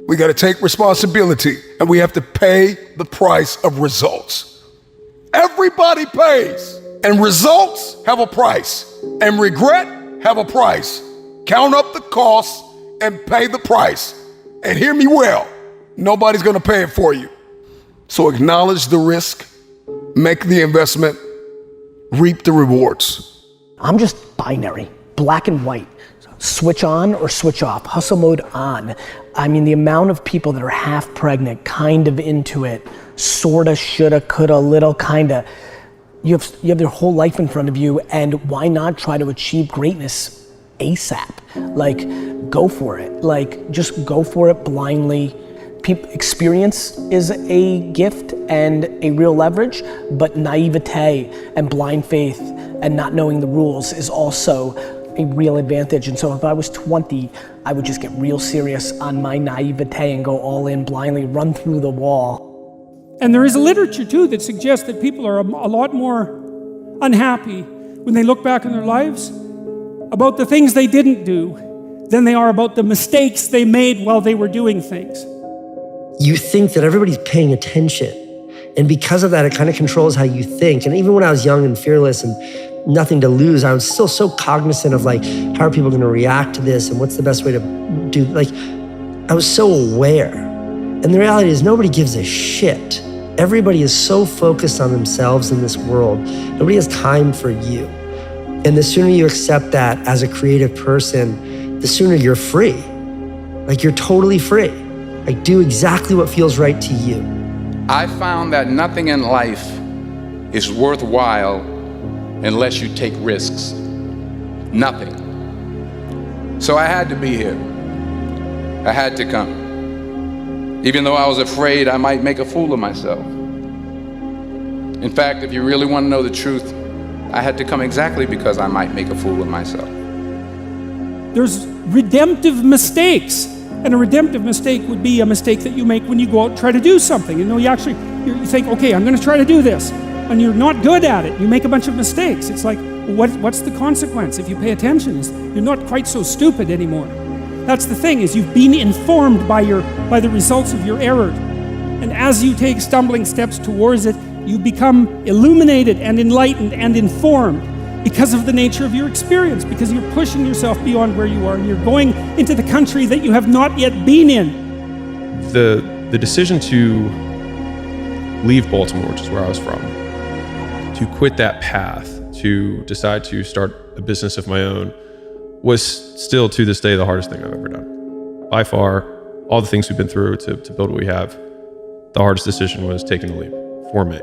We got to take responsibility, and we have to pay the price of results. Everybody pays, and results have a price, and regret have a price. Count up the costs and pay the price. And hear me well, nobody's gonna pay it for you. So acknowledge the risk, make the investment, reap the rewards. I'm just binary, black and white. Switch on or switch off, hustle mode on. I mean, the amount of people that are half pregnant, kind of into it, sorta, shoulda, coulda, little, kinda. You have their whole life in front of you, and why not try to achieve greatness ASAP? Like, go for it. Like, just go for it blindly. Experience is a gift and a real leverage, but naivete and blind faith and not knowing the rules is also a real advantage. And so if I was 20, I would just get real serious on my naivete and go all in blindly, run through the wall. And there is a literature too that suggests that people are a lot more unhappy when they look back on their lives about the things they didn't do than they are about the mistakes they made while they were doing things. You think that everybody's paying attention. And because of that, it kind of controls how you think. And even when I was young and fearless and nothing to lose, I was still so cognizant of like, how are people gonna react to this and what's the best way to do, like, I was so aware. And the reality is nobody gives a shit. Everybody is so focused on themselves in this world. Nobody has time for you. And the sooner you accept that as a creative person, the sooner you're free. Like, you're totally free. Like, do exactly what feels right to you. I found that nothing in life is worthwhile unless you take risks. Nothing. So I had to be here. I had to come. Even though I was afraid I might make a fool of myself. In fact, if you really want to know the truth, I had to come exactly because I might make a fool of myself. There's redemptive mistakes. And a redemptive mistake would be a mistake that you make when you go out and try to do something. You know, you think, okay, I'm gonna try to do this. And you're not good at it. You make a bunch of mistakes. It's like, what's the consequence if you pay attention? You're not quite so stupid anymore. That's the thing, is you've been informed by the results of your error. And as you take stumbling steps towards it, you become illuminated and enlightened and informed because of the nature of your experience, because you're pushing yourself beyond where you are and you're going into the country that you have not yet been in. The decision to leave Baltimore, which is where I was from, to quit that path, to decide to start a business of my own, was still to this day the hardest thing I've ever done. By far, all the things we've been through to build what we have, the hardest decision was taking the leap for me.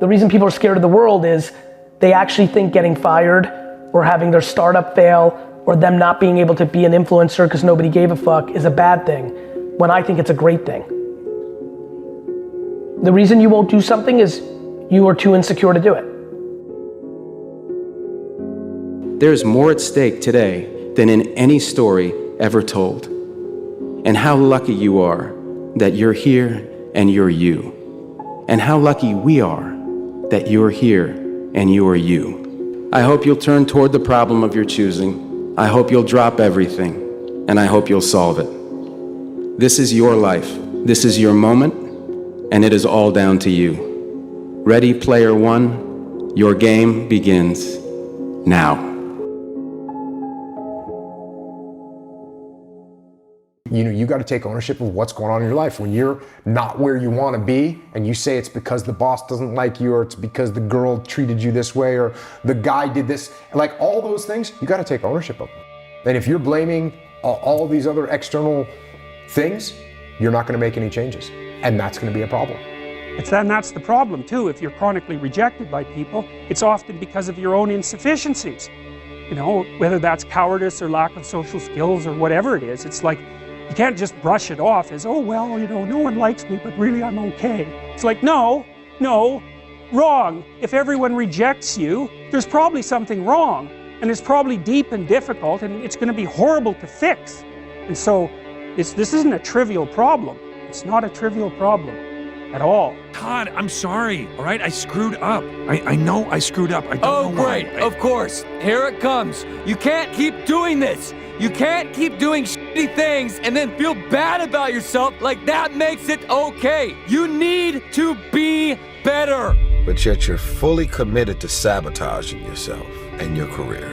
The reason people are scared of the world is they actually think getting fired or having their startup fail or them not being able to be an influencer because nobody gave a fuck is a bad thing, when I think it's a great thing. The reason you won't do something is you are too insecure to do it. There's more at stake today than in any story ever told. And how lucky you are that you're here and you're you. And how lucky we are that you're here and you are you. I hope you'll turn toward the problem of your choosing. I hope you'll drop everything, and I hope you'll solve it. This is your life. This is your moment, and it is all down to you. Ready, player one, your game begins now. You know, you got to take ownership of what's going on in your life. When you're not where you want to be and you say it's because the boss doesn't like you or it's because the girl treated you this way or the guy did this, like all those things, you got to take ownership of them. And if you're blaming all these other external things, you're not going to make any changes. And that's going to be a problem. That's the problem too. If you're chronically rejected by people, it's often because of your own insufficiencies. You know, whether that's cowardice or lack of social skills or whatever it is, it's like, you can't just brush it off as, oh, well, you know, no one likes me, but really I'm okay. It's like, no, wrong. If everyone rejects you, there's probably something wrong. And it's probably deep and difficult, and it's going to be horrible to fix. And so, this isn't a trivial problem. It's not a trivial problem at all. Todd, I'm sorry, all right? I screwed up. I know I screwed up. I don't know why. Of course. Here it comes. You can't keep doing this. You can't keep doing shitty things and then feel bad about yourself, like that makes it okay. You need to be better. But yet you're fully committed to sabotaging yourself and your career.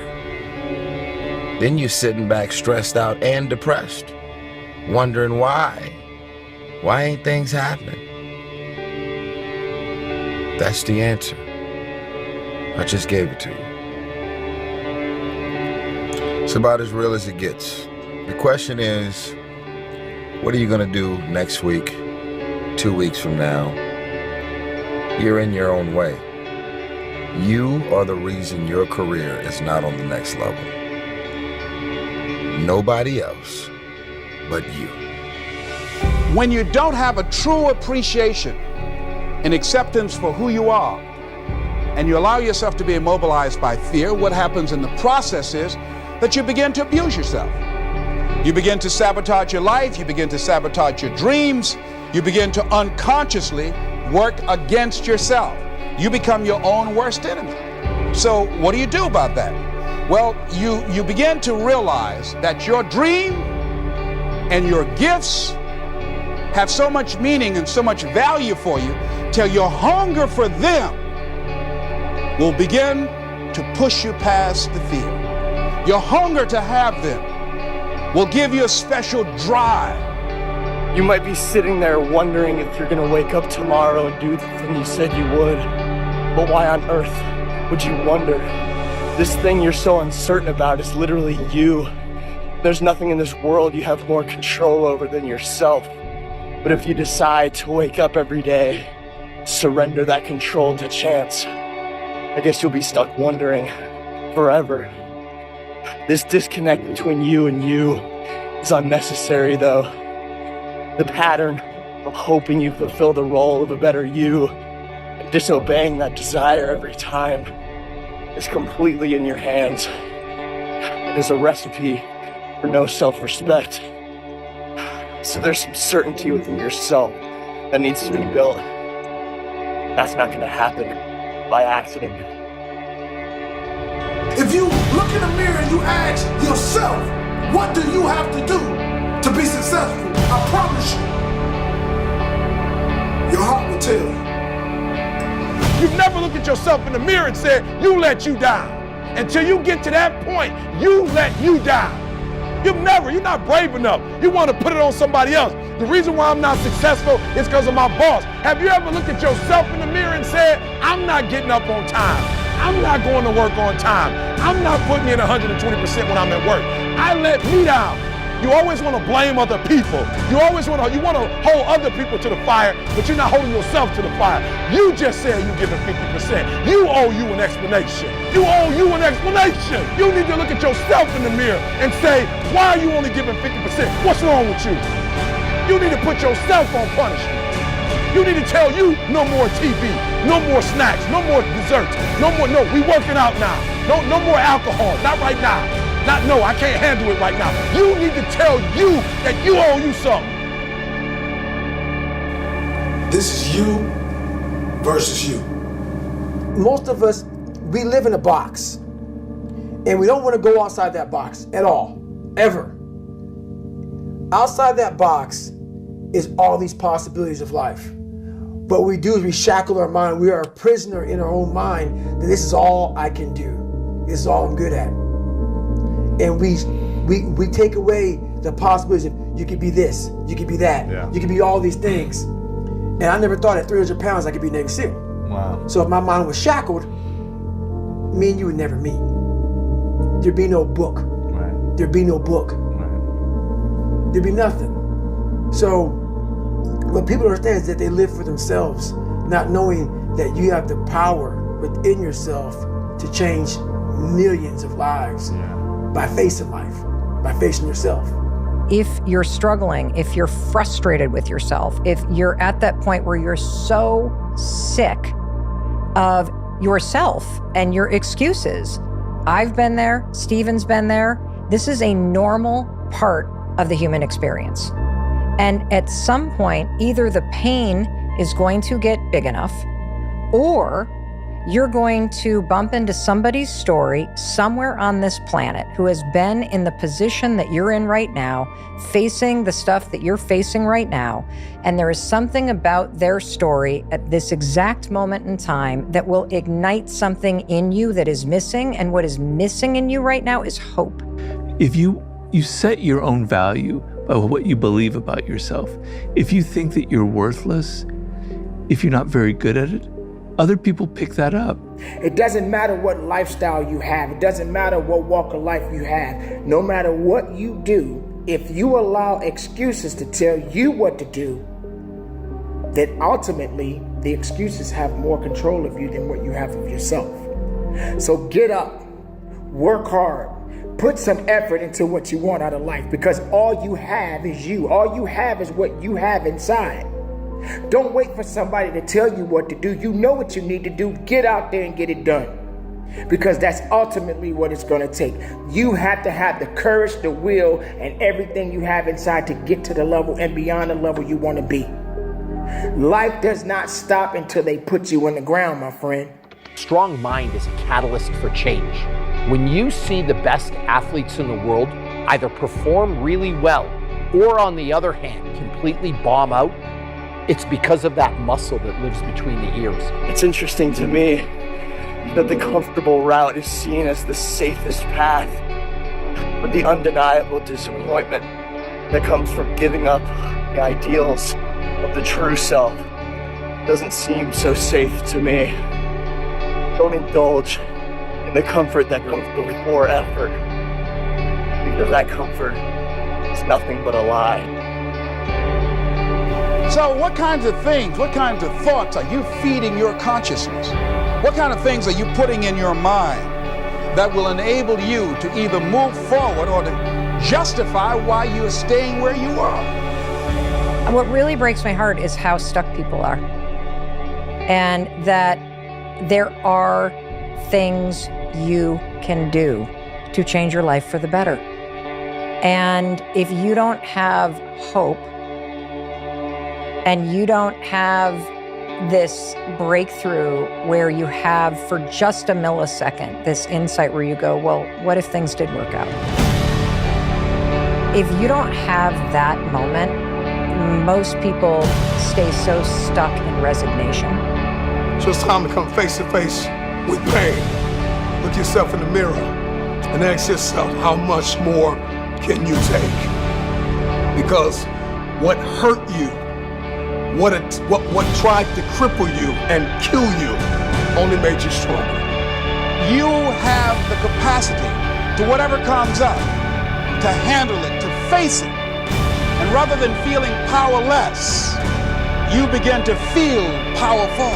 Then you're sitting back stressed out and depressed, wondering why. Why ain't things happening? That's the answer. I just gave it to you. It's about as real as it gets. The question is, what are you gonna do next week, 2 weeks from now? You're in your own way. You are the reason your career is not on the next level. Nobody else but you. When you don't have a true appreciation and acceptance for who you are, and you allow yourself to be immobilized by fear, what happens in the process is that you begin to abuse yourself. You begin to sabotage your life, you begin to sabotage your dreams, you begin to unconsciously work against yourself. You become your own worst enemy. So what do you do about that? Well, you begin to realize that your dream and your gifts have so much meaning and so much value for you till your hunger for them will begin to push you past the fear. Your hunger to have them will give you a special drive. You might be sitting there wondering if you're gonna wake up tomorrow and do the thing you said you would. But why on earth would you wonder? This thing you're so uncertain about is literally you. There's nothing in this world you have more control over than yourself. But if you decide to wake up every day, surrender that control to chance, I guess you'll be stuck wondering forever. This disconnect between you and you is unnecessary, though. The pattern of hoping you fulfill the role of a better you and disobeying that desire every time is completely in your hands. It is a recipe for no self-respect. So there's some certainty within yourself that needs to be built. That's not gonna happen by accident. If you look in the mirror and you ask yourself, what do you have to do to be successful? I promise you, your heart will tell you. You've never looked at yourself in the mirror and said, you let you down. Until you get to that point, you let you down. You're not brave enough. You want to put it on somebody else. The reason why I'm not successful is because of my boss. Have you ever looked at yourself in the mirror and said, I'm not getting up on time. I'm not going to work on time. I'm not putting in 120% when I'm at work. I let me down. You always want to blame other people. You want to hold other people to the fire, but you're not holding yourself to the fire. You just said you're giving 50%. You owe you an explanation. You owe you an explanation. You need to look at yourself in the mirror and say, why are you only giving 50%? What's wrong with you? You need to put yourself on punishment. You need to tell you no more TV, no more snacks, no more desserts, no, we working out now. No more alcohol, not right now. No, I can't handle it right now. You need to tell you that you owe you something. This is you versus you. Most of us, we live in a box. And we don't want to go outside that box at all, ever. Outside that box is all these possibilities of life. What we do is we shackle our mind. We are a prisoner in our own mind that this is all I can do. This is all I'm good at. And we take away the possibilities of you could be this, you could be that, you could be all these things. And I never thought at 300 pounds I could be Navy SEAL. Wow. So if my mind was shackled, me and you would never meet. There'd be no book. Right. There'd be no book. Right. There'd be nothing. So what people understand is that they live for themselves, not knowing that you have the power within yourself to change millions of lives by facing life, by facing yourself. If you're struggling, if you're frustrated with yourself, if you're at that point where you're so sick of yourself and your excuses, I've been there, Stephen's been there. This is a normal part of the human experience. And at some point, either the pain is going to get big enough or you're going to bump into somebody's story somewhere on this planet who has been in the position that you're in right now, facing the stuff that you're facing right now. And there is something about their story at this exact moment in time that will ignite something in you that is missing. And what is missing in you right now is hope. If you set your own value by what you believe about yourself, if you think that you're worthless, if you're not very good at it, other people pick that up. It doesn't matter what lifestyle you have. It doesn't matter what walk of life you have. No matter what you do, if you allow excuses to tell you what to do, then ultimately the excuses have more control of you than what you have of yourself. So get up, work hard, put some effort into what you want out of life, because all you have is you. All you have is what you have inside. Don't wait for somebody to tell you what to do. You know what you need to do. Get out there and get it done, because that's ultimately what it's going to take. You have to have the courage, the will, and everything you have inside to get to the level and beyond the level you want to be. Life does not stop until they put you in the ground, my friend. Strong mind is a catalyst for change. When you see the best athletes in the world either perform really well or, on the other hand, completely bomb out, it's because of that muscle that lives between the ears. It's interesting to me that the comfortable route is seen as the safest path, but the undeniable disappointment that comes from giving up the ideals of the true self doesn't seem so safe to me. Don't indulge in the comfort that comes before effort, because that comfort is nothing but a lie. So what kinds of things, what kinds of thoughts are you feeding your consciousness? What kind of things are you putting in your mind that will enable you to either move forward or to justify why you're staying where you are? And what really breaks my heart is how stuck people are. And that there are things you can do to change your life for the better. And if you don't have hope, and you don't have this breakthrough where you have, for just a millisecond, this insight where you go, well, what if things did work out? If you don't have that moment, most people stay so stuck in resignation. So it's time to come face to face with pain. Look yourself in the mirror and ask yourself, how much more can you take? Because what hurt you, what tried to cripple you and kill you only made you stronger. You have the capacity to whatever comes up, to handle it, to face it. And rather than feeling powerless, you begin to feel powerful.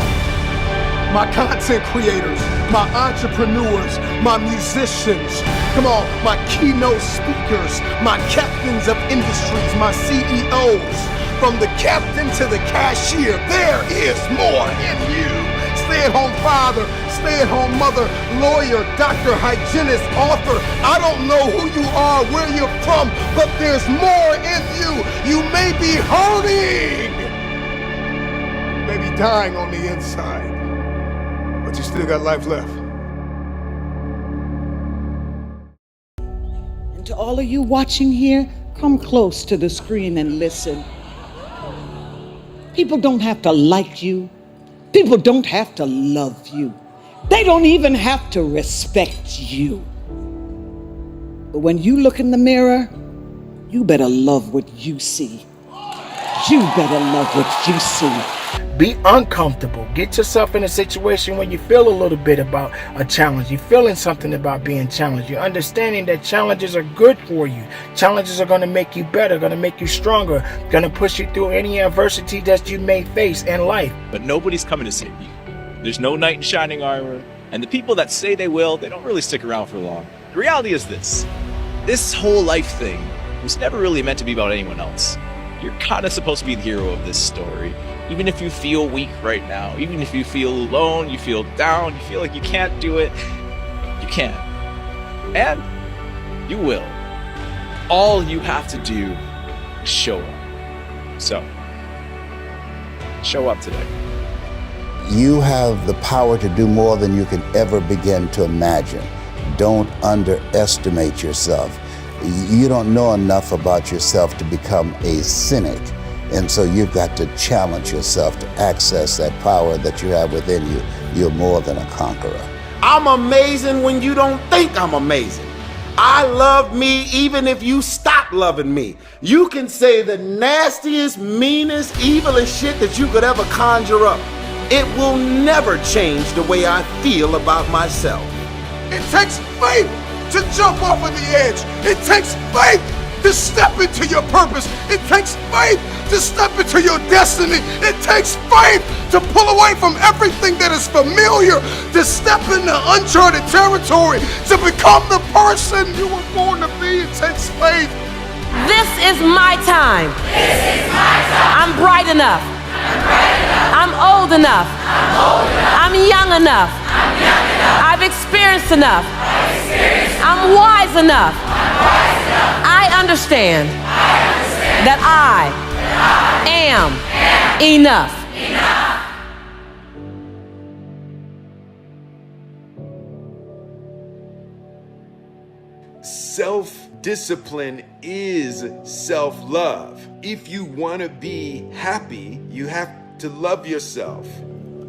My content creators, my entrepreneurs, my musicians, come on, my keynote speakers, my captains of industries, my CEOs, from the captain to the cashier, there is more in you. Stay-at-home father, stay-at-home mother, lawyer, doctor, hygienist, author. I don't know who you are, where you're from, but there's more in you. You may be hurting. You may be dying on the inside, but you still got life left. And to all of you watching here, come close to the screen and listen. People don't have to like you. People don't have to love you. They don't even have to respect you. But when you look in the mirror, you better love what you see. You better love what you see. Be uncomfortable. Get yourself in a situation where you feel a little bit about a challenge. You're feeling something about being challenged. You're understanding that challenges are good for you. Challenges are going to make you better, going to make you stronger, going to push you through any adversity that you may face in life. But nobody's coming to save you. There's no knight in shining armor. And the people that say they will, they don't really stick around for long. The reality is this whole life thing was never really meant to be about anyone else. You're kind of supposed to be the hero of this story. Even if you feel weak right now, even if you feel alone, you feel down, you feel like you can't do it, you can. And you will. All you have to do is show up. So, show up today. You have the power to do more than you can ever begin to imagine. Don't underestimate yourself. You don't know enough about yourself to become a cynic. And so you've got to challenge yourself to access that power that you have within you. You're more than a conqueror. I'm amazing when you don't think I'm amazing. I love me even if you stop loving me. You can say the nastiest, meanest, evilest shit that you could ever conjure up. It will never change the way I feel about myself. It takes faith to jump off of the edge. It takes faith to step into your purpose. It takes faith to step into your destiny. It takes faith to pull away from everything that is familiar, to step into uncharted territory, to become the person you were born to be. It takes faith. This is my time. This is my time. I'm bright enough. I'm old enough. I'm young enough. I've experienced enough. I'm wise enough. I understand that I am enough. Self-discipline is self-love. If you want to be happy, you have to love yourself.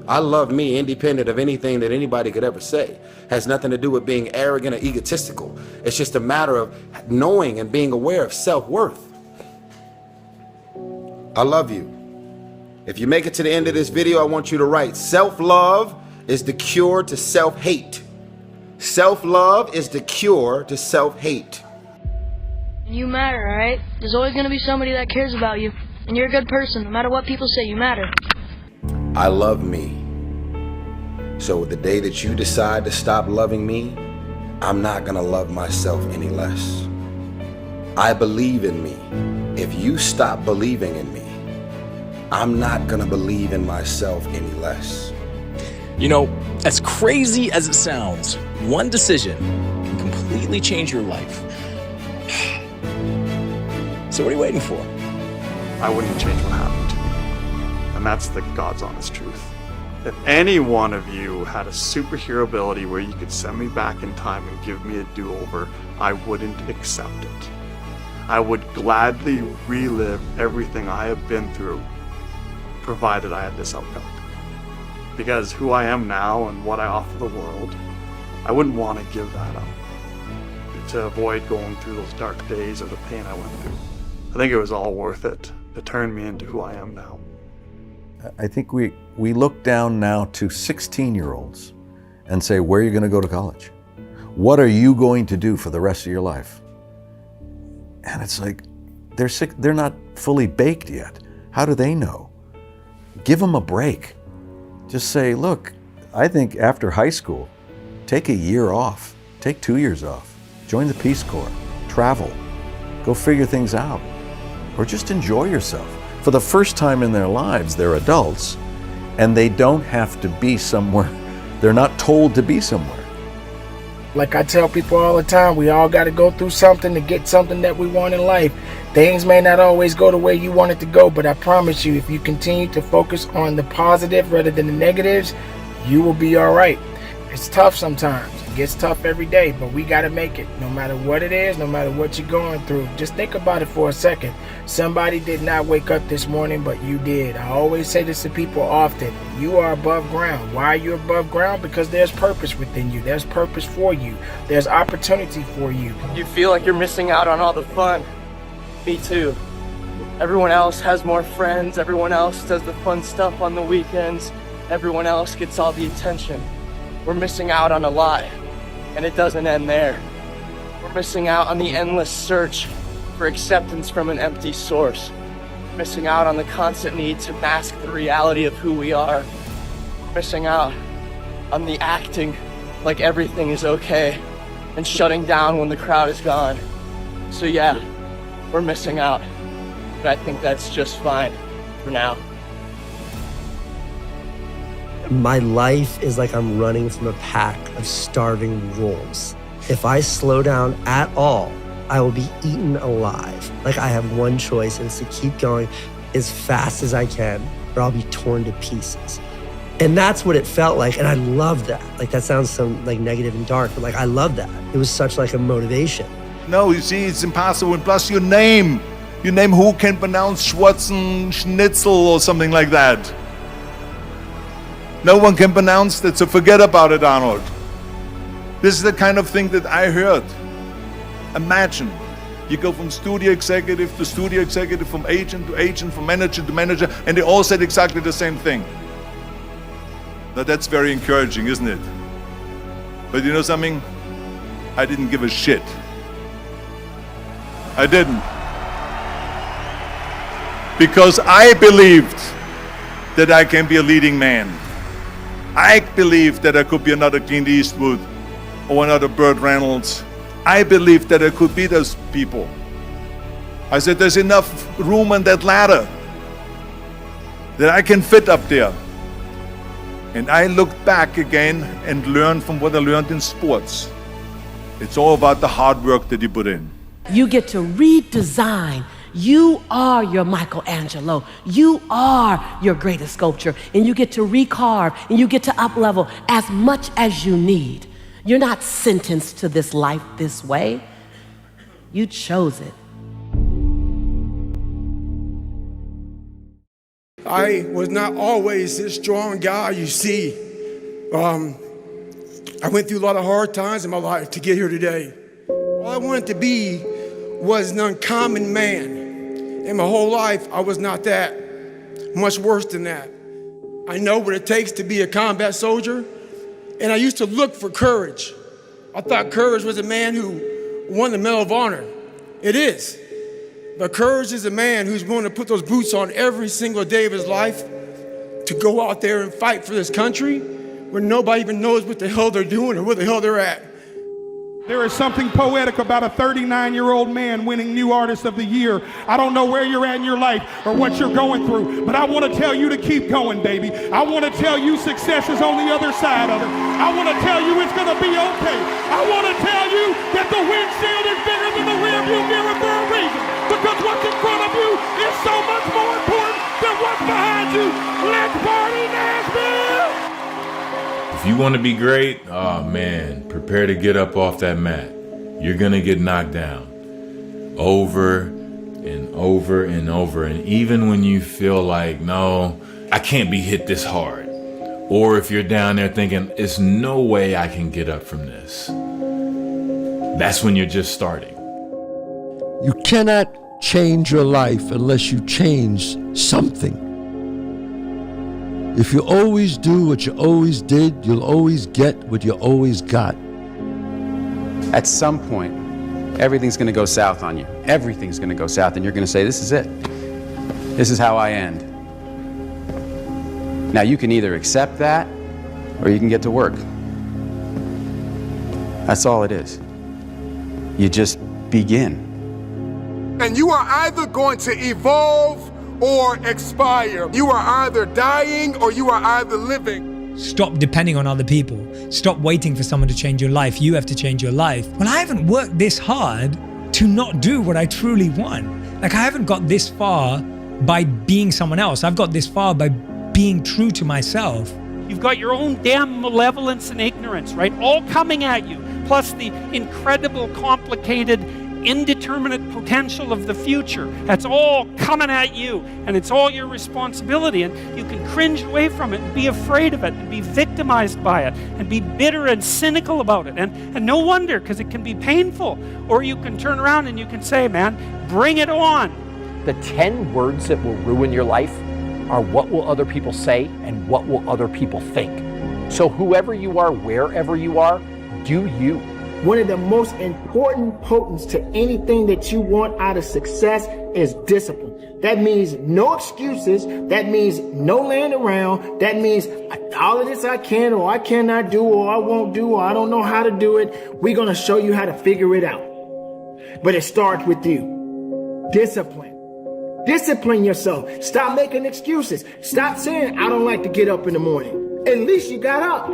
I love me independent of anything that anybody could ever say. Has nothing to do with being arrogant or egotistical. It's just a matter of knowing and being aware of self-worth. I love you. If you make it to the end of this video, I want you to write, self-love is the cure to self-hate. Self-love is the cure to self-hate. You matter, right? There's always going to be somebody that cares about you. And you're a good person. No matter what people say, you matter. I love me. So the day that you decide to stop loving me, I'm not gonna love myself any less. I believe in me. If you stop believing in me, I'm not gonna believe in myself any less. You know, as crazy as it sounds, one decision can completely change your life. So what are you waiting for? I wouldn't change what happened to me. And that's the God's honest truth. If any one of you had a superhero ability where you could send me back in time and give me a do-over, I wouldn't accept it. I would gladly relive everything I have been through, provided I had this outcome. Because who I am now and what I offer the world, I wouldn't want to give that up to avoid going through those dark days or the pain I went through. I think it was all worth it to turn me into who I am now. I think we look down now to 16-year-olds and say, where are you going to go to college? What are you going to do for the rest of your life? And it's like, they're not fully baked yet. How do they know? Give them a break. Just say, look, I think after high school, take a year off, take 2 years off, join the Peace Corps, travel, go figure things out, or just enjoy yourself. For the first time in their lives, they're adults, and they don't have to be somewhere. They're not told to be somewhere. Like I tell people all the time, we all got to go through something to get something that we want in life. Things may not always go the way you want it to go, but I promise you, if you continue to focus on the positive rather than the negatives, you will be all right. It's tough sometimes. It gets tough every day, but we got to make it. No matter what it is, no matter what you're going through. Just think about it for a second. Somebody did not wake up this morning, but you did. I always say this to people often. You are above ground. Why are you above ground? Because there's purpose within you. There's purpose for you. There's opportunity for you. You feel like you're missing out on all the fun. Me too. Everyone else has more friends. Everyone else does the fun stuff on the weekends. Everyone else gets all the attention. We're missing out on a lot, and it doesn't end there. We're missing out on the endless search for acceptance from an empty source. Missing out on the constant need to mask the reality of who we are. Missing out on the acting like everything is okay and shutting down when the crowd is gone. So yeah, we're missing out, but I think that's just fine for now. My life is like I'm running from a pack of starving wolves. If I slow down at all, I will be eaten alive. Like I have one choice, and it's to keep going as fast as I can, or I'll be torn to pieces. And that's what it felt like, and I love that. Like, that sounds so like negative and dark, but like, I love that. It was such like a motivation. No, you see, it's impossible. And plus your name who can pronounce Schwarzenegger or something like that. No one can pronounce that, so forget about it, Arnold. This is the kind of thing that I heard. Imagine, you go from studio executive to studio executive, from agent to agent, from manager to manager, and they all said exactly the same thing. Now that's very encouraging, isn't it? But you know something? I didn't give a shit. I didn't. Because I believed that I can be a leading man. I believed that I could be another Clint Eastwood or another Burt Reynolds. I believed that I could be those people. I said there's enough room on that ladder that I can fit up there. And I looked back again and learned from what I learned in sports. It's all about the hard work that you put in. You get to redesign. You are your Michelangelo. You are your greatest sculpture. And you get to recarve and you get to up-level as much as you need. You're not sentenced to this life this way. You chose it. I was not always this strong guy you see. I went through a lot of hard times in my life to get here today. All I wanted to be was an uncommon man. In my whole life, I was not that. Much worse than that. I know what it takes to be a combat soldier, and I used to look for courage. I thought courage was a man who won the Medal of Honor. It is. But courage is a man who's willing to put those boots on every single day of his life to go out there and fight for this country where nobody even knows what the hell they're doing or where the hell they're at. There is something poetic about a 39-year-old man winning New Artist of the Year. I don't know where you're at in your life or what you're going through, but I want to tell you to keep going, baby. I want to tell you success is on the other side of it. I want to tell you it's going to be okay. I want to tell you that the windshield is bigger than the rearview mirror for a reason, because what's in front of you is so much more important than what's behind you. Let's party, Nashville! If you want to be great, oh man, prepare to get up off that mat. You're going to get knocked down over and over and over. And even when you feel like, no, I can't be hit this hard. Or if you're down there thinking, there's no way I can get up from this. That's when you're just starting. You cannot change your life unless you change something. If you always do what you always did, you'll always get what you always got. At some point, everything's going to go south on you. Everything's going to go south, and you're going to say, this is it. This is how I end. Now, you can either accept that, or you can get to work. That's all it is. You just begin. And you are either going to evolve or expire. You are either dying or you are either living. Stop depending on other people. Stop waiting for someone to change your life. You have to change your life. Well, I haven't worked this hard to not do what I truly want. Like, I haven't got this far by being someone else. I've got this far by being true to myself. You've got your own damn malevolence and ignorance, right? All coming at you. Plus the incredible, complicated, indeterminate potential of the future. That's all coming at you, and it's all your responsibility, and you can cringe away from it and be afraid of it and be victimized by it and be bitter and cynical about it, and no wonder, because it can be painful. Or you can turn around and you can say, man, bring it on. The 10 words that will ruin your life are what will other people say and what will other people think. So whoever you are, wherever you are, do you. One of the most important potents to anything that you want out of success is discipline. That means no excuses. That means no laying around. That means all of this I can or I cannot do or I won't do or I don't know how to do it. We're going to show you how to figure it out. But it starts with you. Discipline. Discipline yourself. Stop making excuses. Stop saying, I don't like to get up in the morning. At least you got up.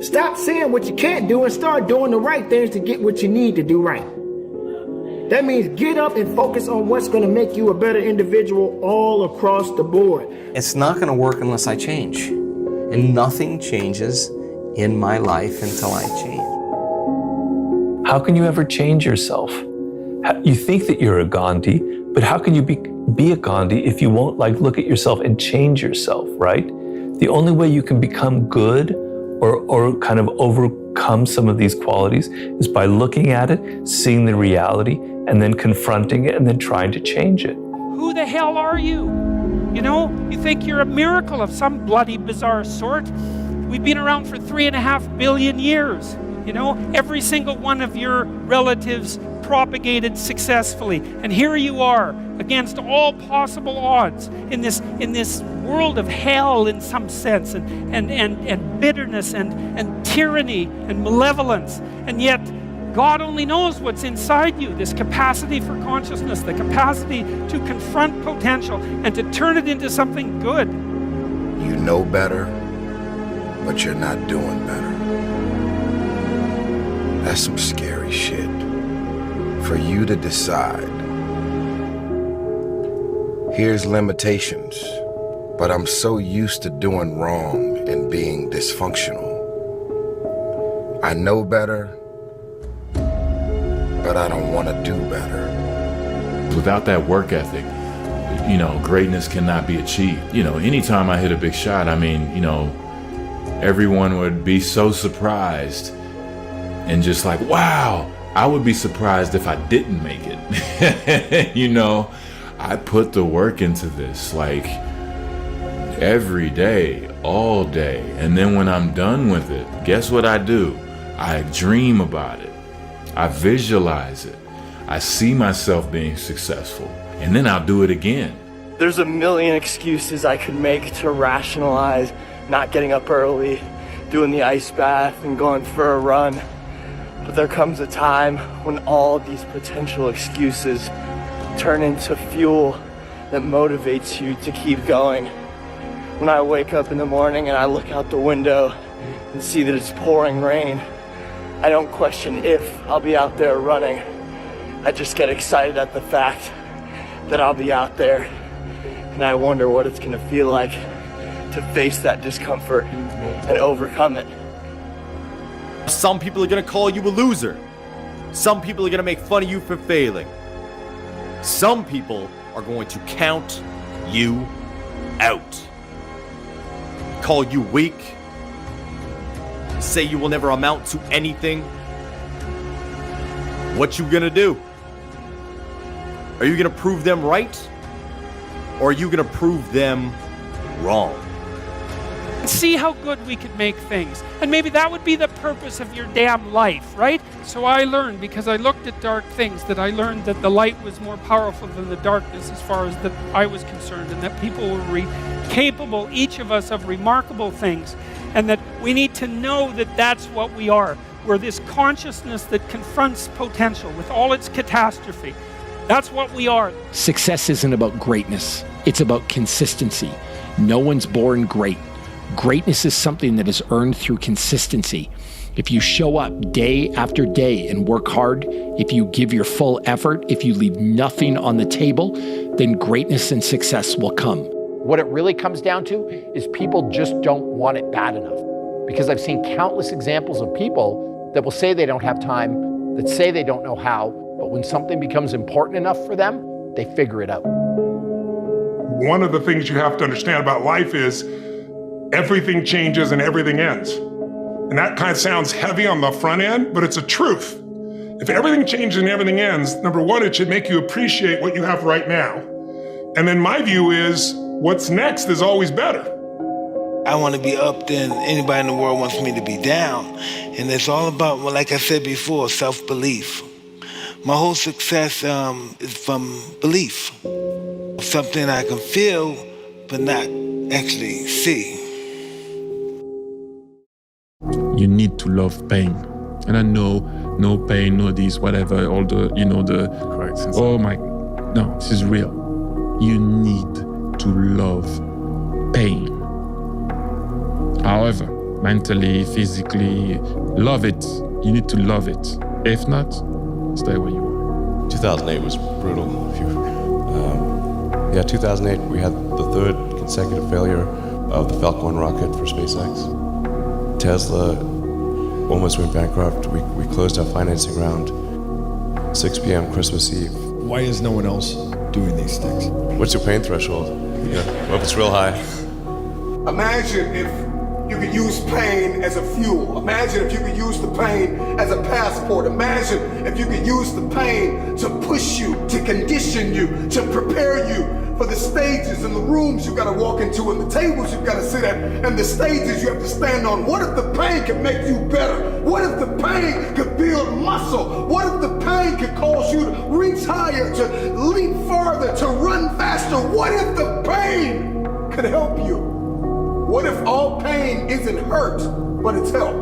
Stop saying what you can't do and start doing the right things to get what you need to do right. That means get up and focus on what's going to make you a better individual all across the board. It's not going to work unless I change. And nothing changes in my life until I change. How can you ever change yourself? You think that you're a Gandhi, but how can you be a Gandhi if you won't look at yourself and change yourself, right? The only way you can become good or kind of overcome some of these qualities is by looking at it, seeing the reality, and then confronting it, and then trying to change it. Who the hell are you? You know, you think you're a miracle of some bloody bizarre sort. We've been around for 3.5 billion years. You know, every single one of your relatives propagated successfully. And here you are, against all possible odds, in this world of hell in some sense, and bitterness and tyranny and malevolence. And yet, God only knows what's inside you, this capacity for consciousness, the capacity to confront potential and to turn it into something good. You know better, but you're not doing better. That's some scary shit. For you to decide. Here's limitations, but I'm so used to doing wrong and being dysfunctional. I know better, but I don't want to do better. Without that work ethic, you know, greatness cannot be achieved. You know, anytime I hit a big shot, I mean, you know, everyone would be so surprised and just like, wow. I would be surprised if I didn't make it. You know, I put the work into this like every day, all day. And then when I'm done with it, guess what I do? I dream about it. I visualize it. I see myself being successful. And then I'll do it again. There's a million excuses I could make to rationalize not getting up early, doing the ice bath, and going for a run. But there comes a time when all these potential excuses turn into fuel that motivates you to keep going. When I wake up in the morning and I look out the window and see that it's pouring rain, I don't question if I'll be out there running. I just get excited at the fact that I'll be out there, and I wonder what it's gonna feel like to face that discomfort and overcome it. Some people are gonna call you a loser. Some people are gonna make fun of you for failing. Some people are going to count you out. Call you weak. Say you will never amount to anything. What you gonna do? Are you gonna prove them right? Or are you gonna prove them wrong? See how good we could make things. And maybe that would be the purpose of your damn life, right? So I learned, because I looked at dark things, that I learned that the light was more powerful than the darkness as far as that I was concerned, and that people were capable, each of us, of remarkable things, and that we need to know that that's what we are. We're this consciousness that confronts potential with all its catastrophe. That's what we are. Success isn't about greatness. It's about consistency. No one's born great. Greatness is something that is earned through consistency. If you show up day after day and work hard, if you give your full effort, if you leave nothing on the table, then greatness and success will come. What it really comes down to is people just don't want it bad enough. Because I've seen countless examples of people that will say they don't have time, that say they don't know how, but when something becomes important enough for them, they figure it out. One of the things you have to understand about life is everything changes and everything ends. And that kind of sounds heavy on the front end, but it's a truth. If everything changes and everything ends, number one, it should make you appreciate what you have right now. And then my view is, what's next is always better. I want to be up, then anybody in the world wants me to be down. And it's all about, well, like I said before, self-belief. My whole success is from belief. Something I can feel, but not actually see. You need to love pain. And I know, no pain, no this, whatever, all the, oh my, no, this is real. You need to love pain. However, mentally, physically, love it. You need to love it. If not, stay where you are. 2008 was brutal. 2008, we had the third consecutive failure of the Falcon rocket for SpaceX. Tesla almost went bankrupt. We closed our financing round 6 p.m. Christmas Eve. Why is no one else doing these things? What's your pain threshold? Well, if it's real high. Imagine if you could use pain as a fuel. Imagine if you could use the pain as a passport. Imagine if you could use the pain to push you, to condition you, to prepare you for the stages and the rooms you gotta walk into and the tables you gotta sit at and the stages you have to stand on. What if the pain could make you better? What if the pain could build muscle? What if the pain could cause you to reach higher, to leap farther, to run faster? What if the pain could help you? What if all pain isn't hurt, but it's help?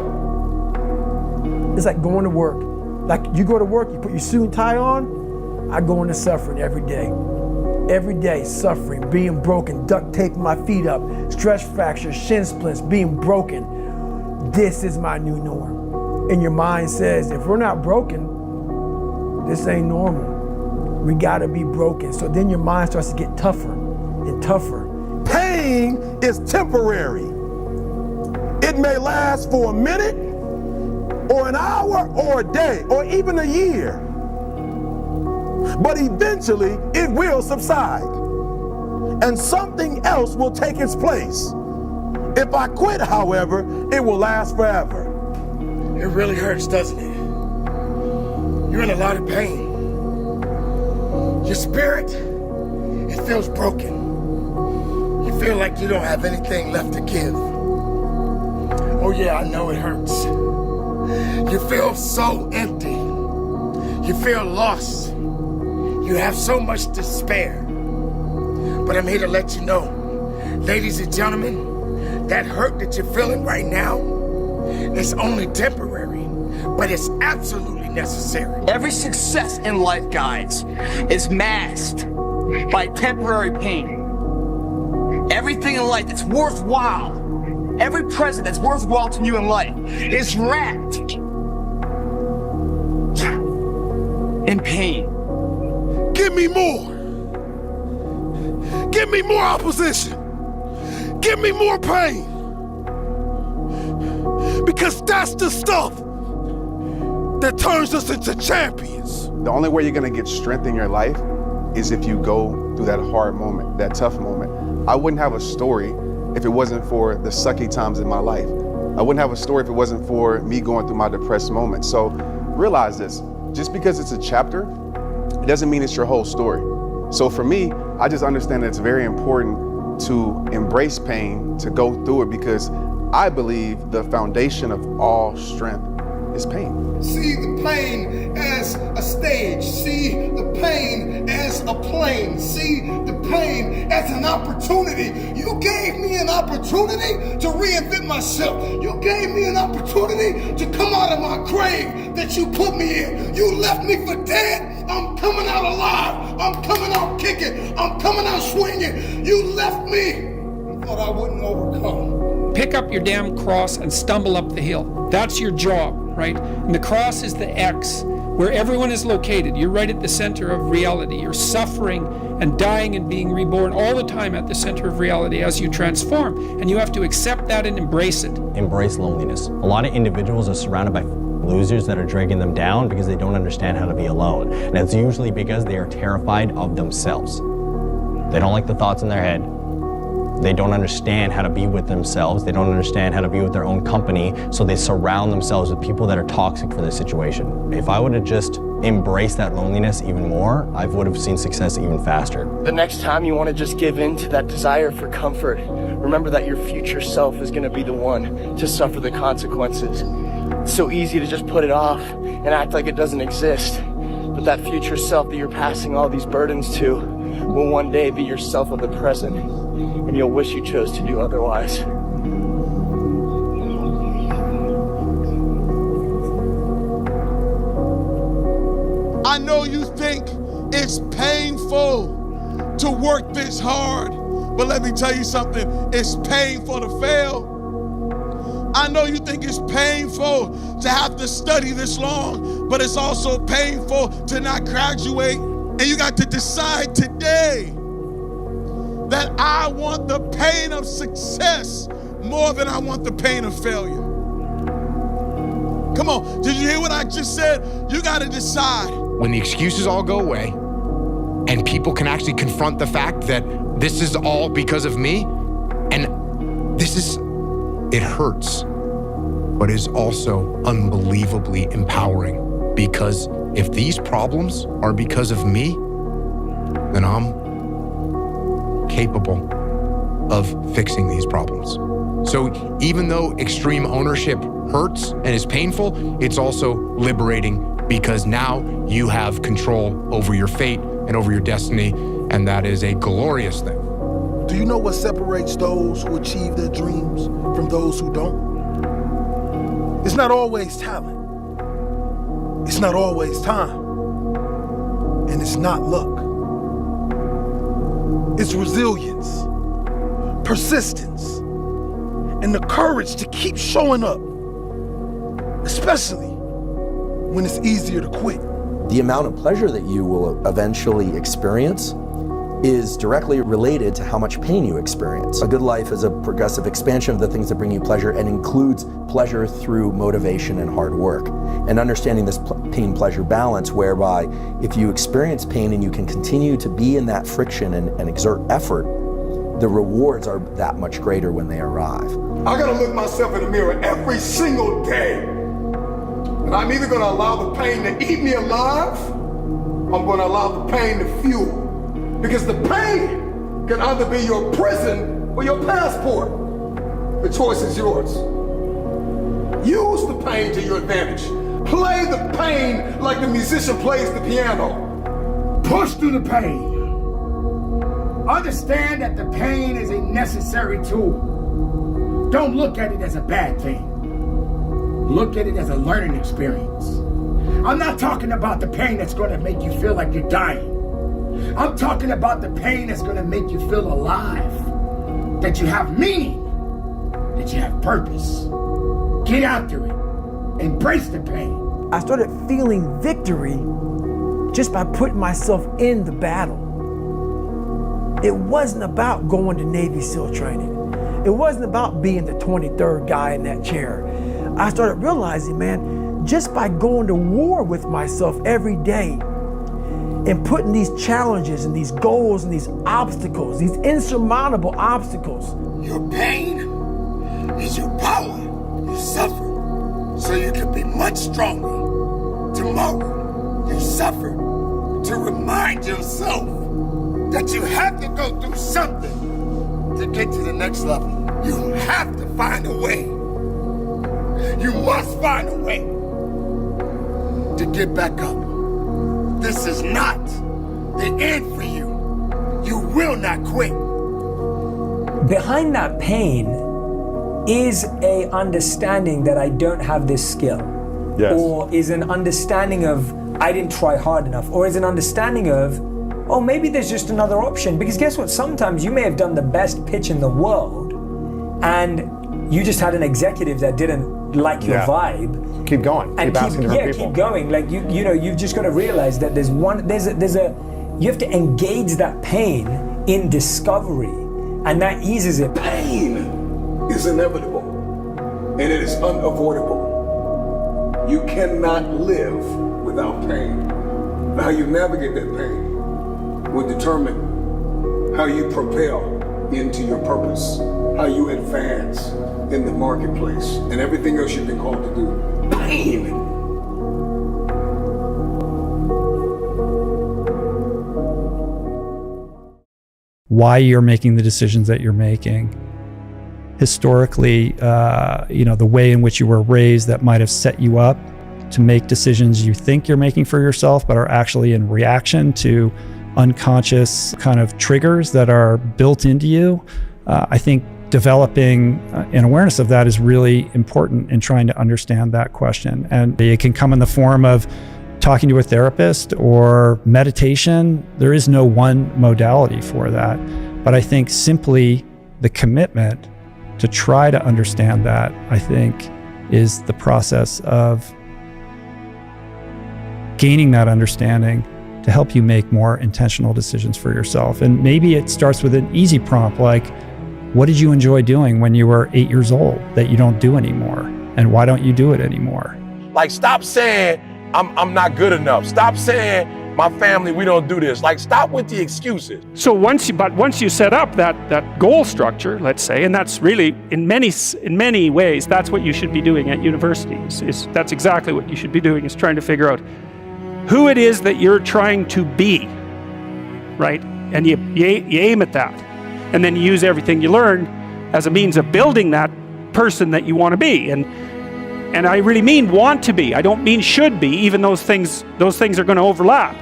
It's like going to work. Like you go to work, you put your suit and tie on. I go into suffering every day. Every day, suffering, being broken, duct taping my feet up, stress fractures, shin splints, being broken. This is my new norm. And your mind says, if we're not broken, this ain't normal. We gotta be broken. So then your mind starts to get tougher and tougher. Pain is temporary. It may last for a minute, or an hour, or a day, or even a year. But eventually, it will subside. And something else will take its place. If I quit, however, it will last forever. It really hurts, doesn't it? You're in a lot of pain. Your spirit, it feels broken. You feel like you don't have anything left to give. Oh yeah, I know it hurts. You feel so empty. You feel lost. You have so much despair. But I'm here to let you know, ladies and gentlemen, that hurt that you're feeling right now is only temporary, but it's absolutely necessary. Every success in life, guys, is masked by temporary pain. Everything in life that's worthwhile, every present that's worthwhile to you in life is wrapped in pain. Give me more. Give me more opposition. Give me more pain. Because that's the stuff that turns us into champions. The only way you're gonna get strength in your life is if you go through that hard moment, that tough moment. I wouldn't have a story if it wasn't for the sucky times in my life. I wouldn't have a story if it wasn't for me going through my depressed moments. So realize this, just because it's a chapter, it doesn't mean it's your whole story. So for me, I just understand that it's very important to embrace pain, to go through it, because I believe the foundation of all strength is pain. See the pain as a stage. See the pain as a plane. See the pain as an opportunity. You gave me an opportunity to reinvent myself. You gave me an opportunity to come out of my grave that you put me in. You left me for dead. I'm coming out alive. I'm coming out kicking. I'm coming out swinging. You left me and thought I wouldn't overcome. Pick up your damn cross and stumble up the hill. That's your job, right? And the cross is the X, where everyone is located. You're right at the center of reality. You're suffering and dying and being reborn all the time at the center of reality as you transform. And you have to accept that and embrace it. Embrace loneliness. A lot of individuals are surrounded by losers that are dragging them down because they don't understand how to be alone. And it's usually because they are terrified of themselves. They don't like the thoughts in their head. They don't understand how to be with themselves. They don't understand how to be with their own company, so they surround themselves with people that are toxic for this situation. If I would have just embraced that loneliness even more, I would have seen success even faster. The next time you want to just give in to that desire for comfort, remember that your future self is going to be the one to suffer the consequences. It's so easy to just put it off and act like it doesn't exist. But that future self that you're passing all these burdens to will one day be yourself of the present. And you'll wish you chose to do otherwise. I know you think it's painful to work this hard, but let me tell you something, it's painful to fail. I know you think it's painful to have to study this long, but it's also painful to not graduate. And you got to decide today that I want the pain of success more than I want the pain of failure. Come on, did you hear what I just said? You gotta decide. When the excuses all go away and people can actually confront the fact that this is all because of me, and it hurts, but is also unbelievably empowering, because if these problems are because of me, then I'm capable of fixing these problems. So even though extreme ownership hurts and is painful, it's also liberating, because now you have control over your fate and over your destiny, and that is a glorious thing. Do you know what separates those who achieve their dreams from those who don't? It's not always talent. It's not always time. And it's not luck. It's resilience, persistence, and the courage to keep showing up, especially when it's easier to quit. The amount of pleasure that you will eventually experience is directly related to how much pain you experience. A good life is a progressive expansion of the things that bring you pleasure, and includes pleasure through motivation and hard work. And understanding this pain-pleasure balance, whereby if you experience pain and you can continue to be in that friction and exert effort, the rewards are that much greater when they arrive. I gotta look myself in the mirror every single day. And I'm either gonna allow the pain to eat me alive, or I'm gonna allow the pain to fuel. Because the pain can either be your prison or your passport. The choice is yours. Use the pain to your advantage. Play the pain like the musician plays the piano. Push through the pain. Understand that the pain is a necessary tool. Don't look at it as a bad thing. Look at it as a learning experience. I'm not talking about the pain that's going to make you feel like you're dying. I'm talking about the pain that's going to make you feel alive, that you have meaning, that you have purpose. Get after it. Embrace the pain. I started feeling victory just by putting myself in the battle. It wasn't about going to Navy SEAL training. It wasn't about being the 23rd guy in that chair. I started realizing, man, just by going to war with myself every day and putting these challenges and these goals and these obstacles, these insurmountable obstacles. Your pain is your power. You suffer so you can be much stronger. Tomorrow, you suffer to remind yourself that you have to go through something to get to the next level. You have to find a way. You must find a way to get back up. This is not the end for you. You will not quit. Behind that pain is a understanding that I don't have this skill. Yes. Or is an understanding of I didn't try hard enough. Or is an understanding of, oh, maybe there's just another option. Because guess what? Sometimes you may have done the best pitch in the world and you just had an executive that didn't like your vibe. Keep going. And keep asking different people. Keep going. Like you know, you've just got to realize that you have to engage that pain in discovery, and that eases it. Pain is inevitable, and it is unavoidable. You cannot live without pain. How you navigate that pain will determine how you propel into your purpose, how you advance in the marketplace, and everything else you've been called to do. Pain. Why you're making the decisions that you're making. Historically, the way in which you were raised that might have set you up to make decisions you think you're making for yourself, but are actually in reaction to unconscious kind of triggers that are built into you. I think developing an awareness of that is really important in trying to understand that question. And it can come in the form of talking to a therapist or meditation. There is no one modality for that. But I think simply the commitment to try to understand that, I think, is the process of gaining that understanding to help you make more intentional decisions for yourself. And maybe it starts with an easy prompt like, what did you enjoy doing when you were 8 years old that you don't do anymore? And why don't you do it anymore? Like, stop saying I'm not good enough. Stop saying my family, we don't do this. Like, stop with the excuses. So once you set up that goal structure, let's say, and that's really in many ways that's what you should be doing at universities. That's exactly what you should be doing, is trying to figure out who it is that you're trying to be, right? And you aim at that, and then you use everything you learn as a means of building that person that you want to be. And I really mean want to be. I don't mean should be, even those things are going to overlap.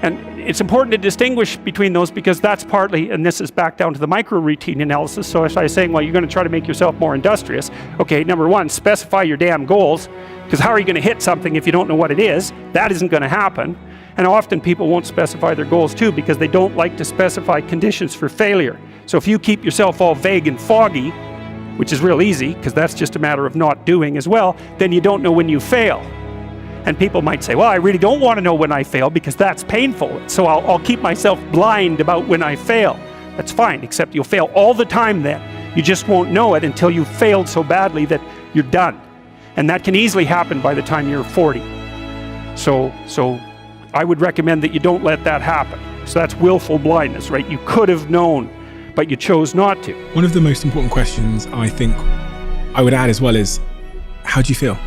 And it's important to distinguish between those, because that's partly, and this is back down to the micro routine analysis. So if I was saying, well, you're going to try to make yourself more industrious. Okay, number one, specify your damn goals, because how are you going to hit something if you don't know what it is? That isn't going to happen. And often people won't specify their goals too, because they don't like to specify conditions for failure. So if you keep yourself all vague and foggy, which is real easy, because that's just a matter of not doing as well, then you don't know when you fail. And people might say, well, I really don't want to know when I fail because that's painful. So I'll keep myself blind about when I fail. That's fine, except you'll fail all the time then. You just won't know it until you've failed so badly that you're done. And that can easily happen by the time you're 40. So I would recommend that you don't let that happen. So that's willful blindness, right? You could have known, but you chose not to. One of the most important questions I think I would add as well is, how do you feel?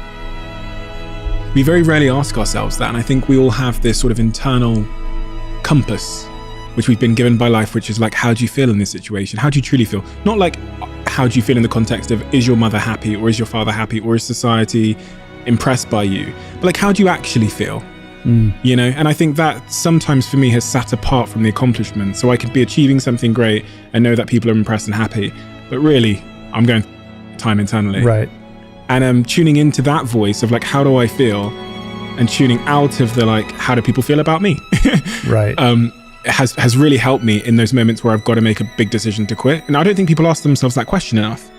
We very rarely ask ourselves that, and I think we all have this sort of internal compass which we've been given by life, which is like, how do you feel in this situation? How do you truly feel? Not like, how do you feel in the context of, is your mother happy, or is your father happy, or is society impressed by you? But like, how do you actually feel? You know, and I think that sometimes for me has sat apart from the accomplishment. So I could be achieving something great and know that people are impressed and happy, but really I'm going time internally. Right. And I'm tuning into that voice of like, how do I feel? And tuning out of the like, how do people feel about me? Right. Has really helped me in those moments where I've got to make a big decision to quit. And I don't think people ask themselves that question enough.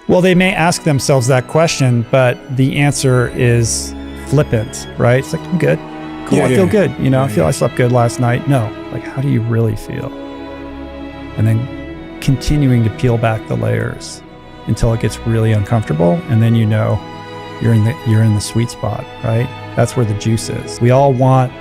Well, they may ask themselves that question, but the answer is flippant, right? It's like, I'm good. Cool, I feel good. You know, I slept good last night. No, like, how do you really feel? And then continuing to peel back the layers until it gets really uncomfortable. And then, you know, you're in the sweet spot, right? That's where the juice is. We all want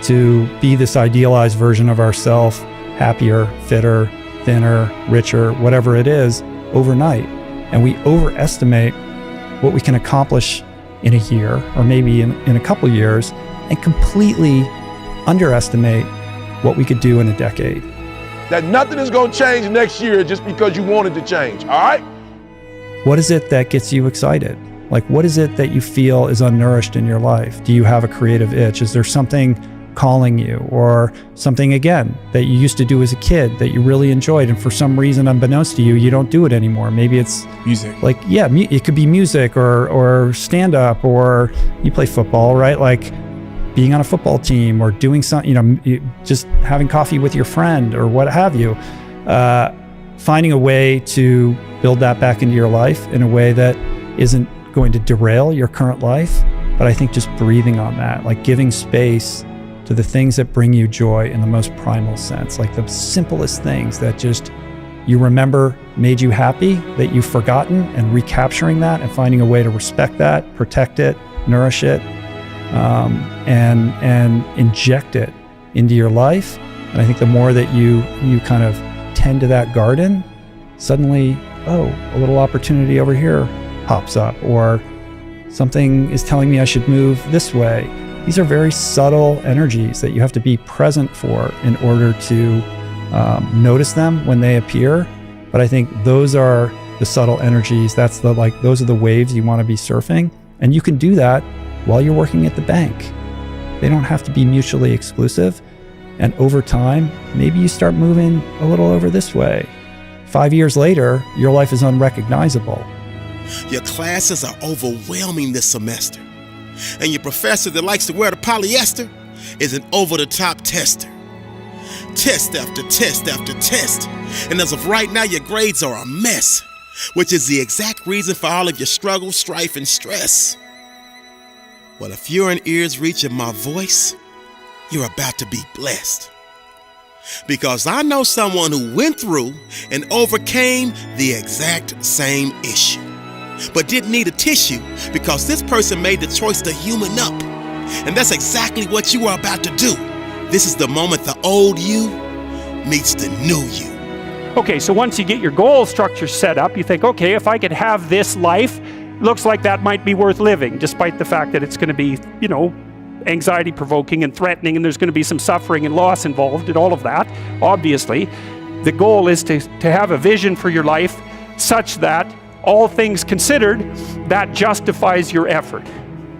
to be this idealized version of ourselves, happier, fitter, thinner, richer, whatever it is, overnight. And we overestimate what we can accomplish in a year, or maybe in a couple years, and completely underestimate what we could do in a decade. That nothing is going to change next year just because you want it to change, all right? What is it that gets you excited? Like, what is it that you feel is unnourished in your life? Do you have a creative itch? Is there something calling you, or something, again, that you used to do as a kid that you really enjoyed, and for some reason, unbeknownst to you, you don't do it anymore? Maybe it's music. Like, yeah, it could be music or stand-up, or you play football, right? Like being on a football team, or doing something, you know, just having coffee with your friend, or what have you. Finding a way to build that back into your life in a way that isn't going to derail your current life, but I think just breathing on that, like giving space to the things that bring you joy in the most primal sense, like the simplest things that just you remember made you happy, that you've forgotten, and recapturing that and finding a way to respect that, protect it, nourish it, and inject it into your life. And I think the more that you kind of tend to that garden, suddenly, oh, a little opportunity over here pops up, or something is telling me I should move this way. These are very subtle energies that you have to be present for in order to notice them when they appear. But I think those are the subtle energies. Those are the waves you want to be surfing. And you can do that while you're working at the bank. They don't have to be mutually exclusive. And over time, maybe you start moving a little over this way. 5 years later, your life is unrecognizable. Your classes are overwhelming this semester. And your professor that likes to wear the polyester is an over-the-top tester. Test after test after test. And as of right now, your grades are a mess, which is the exact reason for all of your struggle, strife, and stress. Well, if you're in ears reaching my voice, you're about to be blessed. Because I know someone who went through and overcame the exact same issue, but didn't need a tissue because this person made the choice to human up. And that's exactly what you are about to do. This is the moment the old you meets the new you. Okay, so once you get your goal structure set up, you think, okay, if I could have this life, looks like that might be worth living, despite the fact that it's going to be, anxiety provoking and threatening, and there's going to be some suffering and loss involved and all of that. Obviously, the goal is to have a vision for your life such that all things considered, that justifies your effort.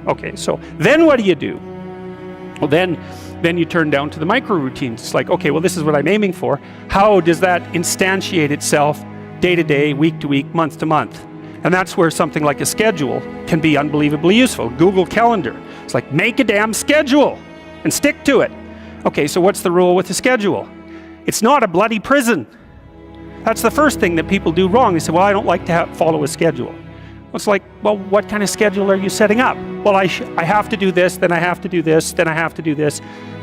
Okay, so then what do? Well, then you turn down to the micro routines. It's like, okay, well, this is what I'm aiming for. How does that instantiate itself day to day, week to week, month to month? And that's where something like a schedule can be unbelievably useful. Google Calendar. It's like, make a damn schedule and stick to it. Okay, so what's the rule with the schedule? It's not a bloody prison. That's the first thing that people do wrong. They say, well, I don't like to follow a schedule. Well, it's like, well, what kind of schedule are you setting up? Well, I have to do this, then I have to do this, then I have to do this,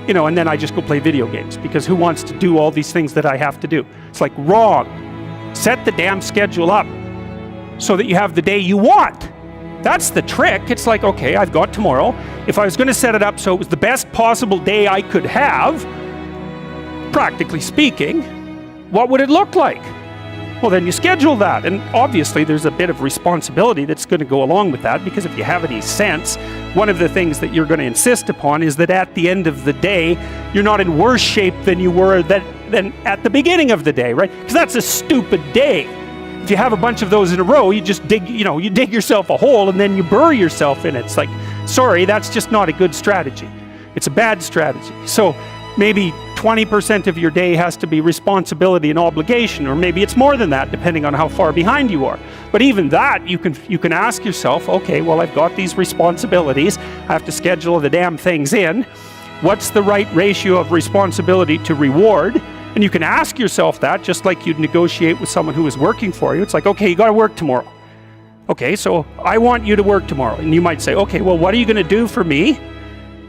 and then I just go play video games, because who wants to do all these things that I have to do? It's like, wrong. Set the damn schedule up so that you have the day you want. That's the trick. It's like, okay, I've got tomorrow. If I was going to set it up so it was the best possible day I could have, practically speaking, what would it look like? Well, then you schedule that. And obviously there's a bit of responsibility that's going to go along with that, because if you have any sense, one of the things that you're going to insist upon is that at the end of the day, you're not in worse shape than you were than at the beginning of the day, right? Because that's a stupid day. If you have a bunch of those in a row, you just dig yourself a hole and then you bury yourself in it. It's like, sorry, that's just not a good strategy. It's a bad strategy. So maybe 20% of your day has to be responsibility and obligation, or maybe it's more than that, depending on how far behind you are. But even that, you can ask yourself, okay, well, I've got these responsibilities. I have to schedule the damn things in. What's the right ratio of responsibility to reward? And you can ask yourself that, just like you'd negotiate with someone who is working for you. It's like, okay, you got to work tomorrow. Okay, so I want you to work tomorrow. And you might say, okay, well, what are you going to do for me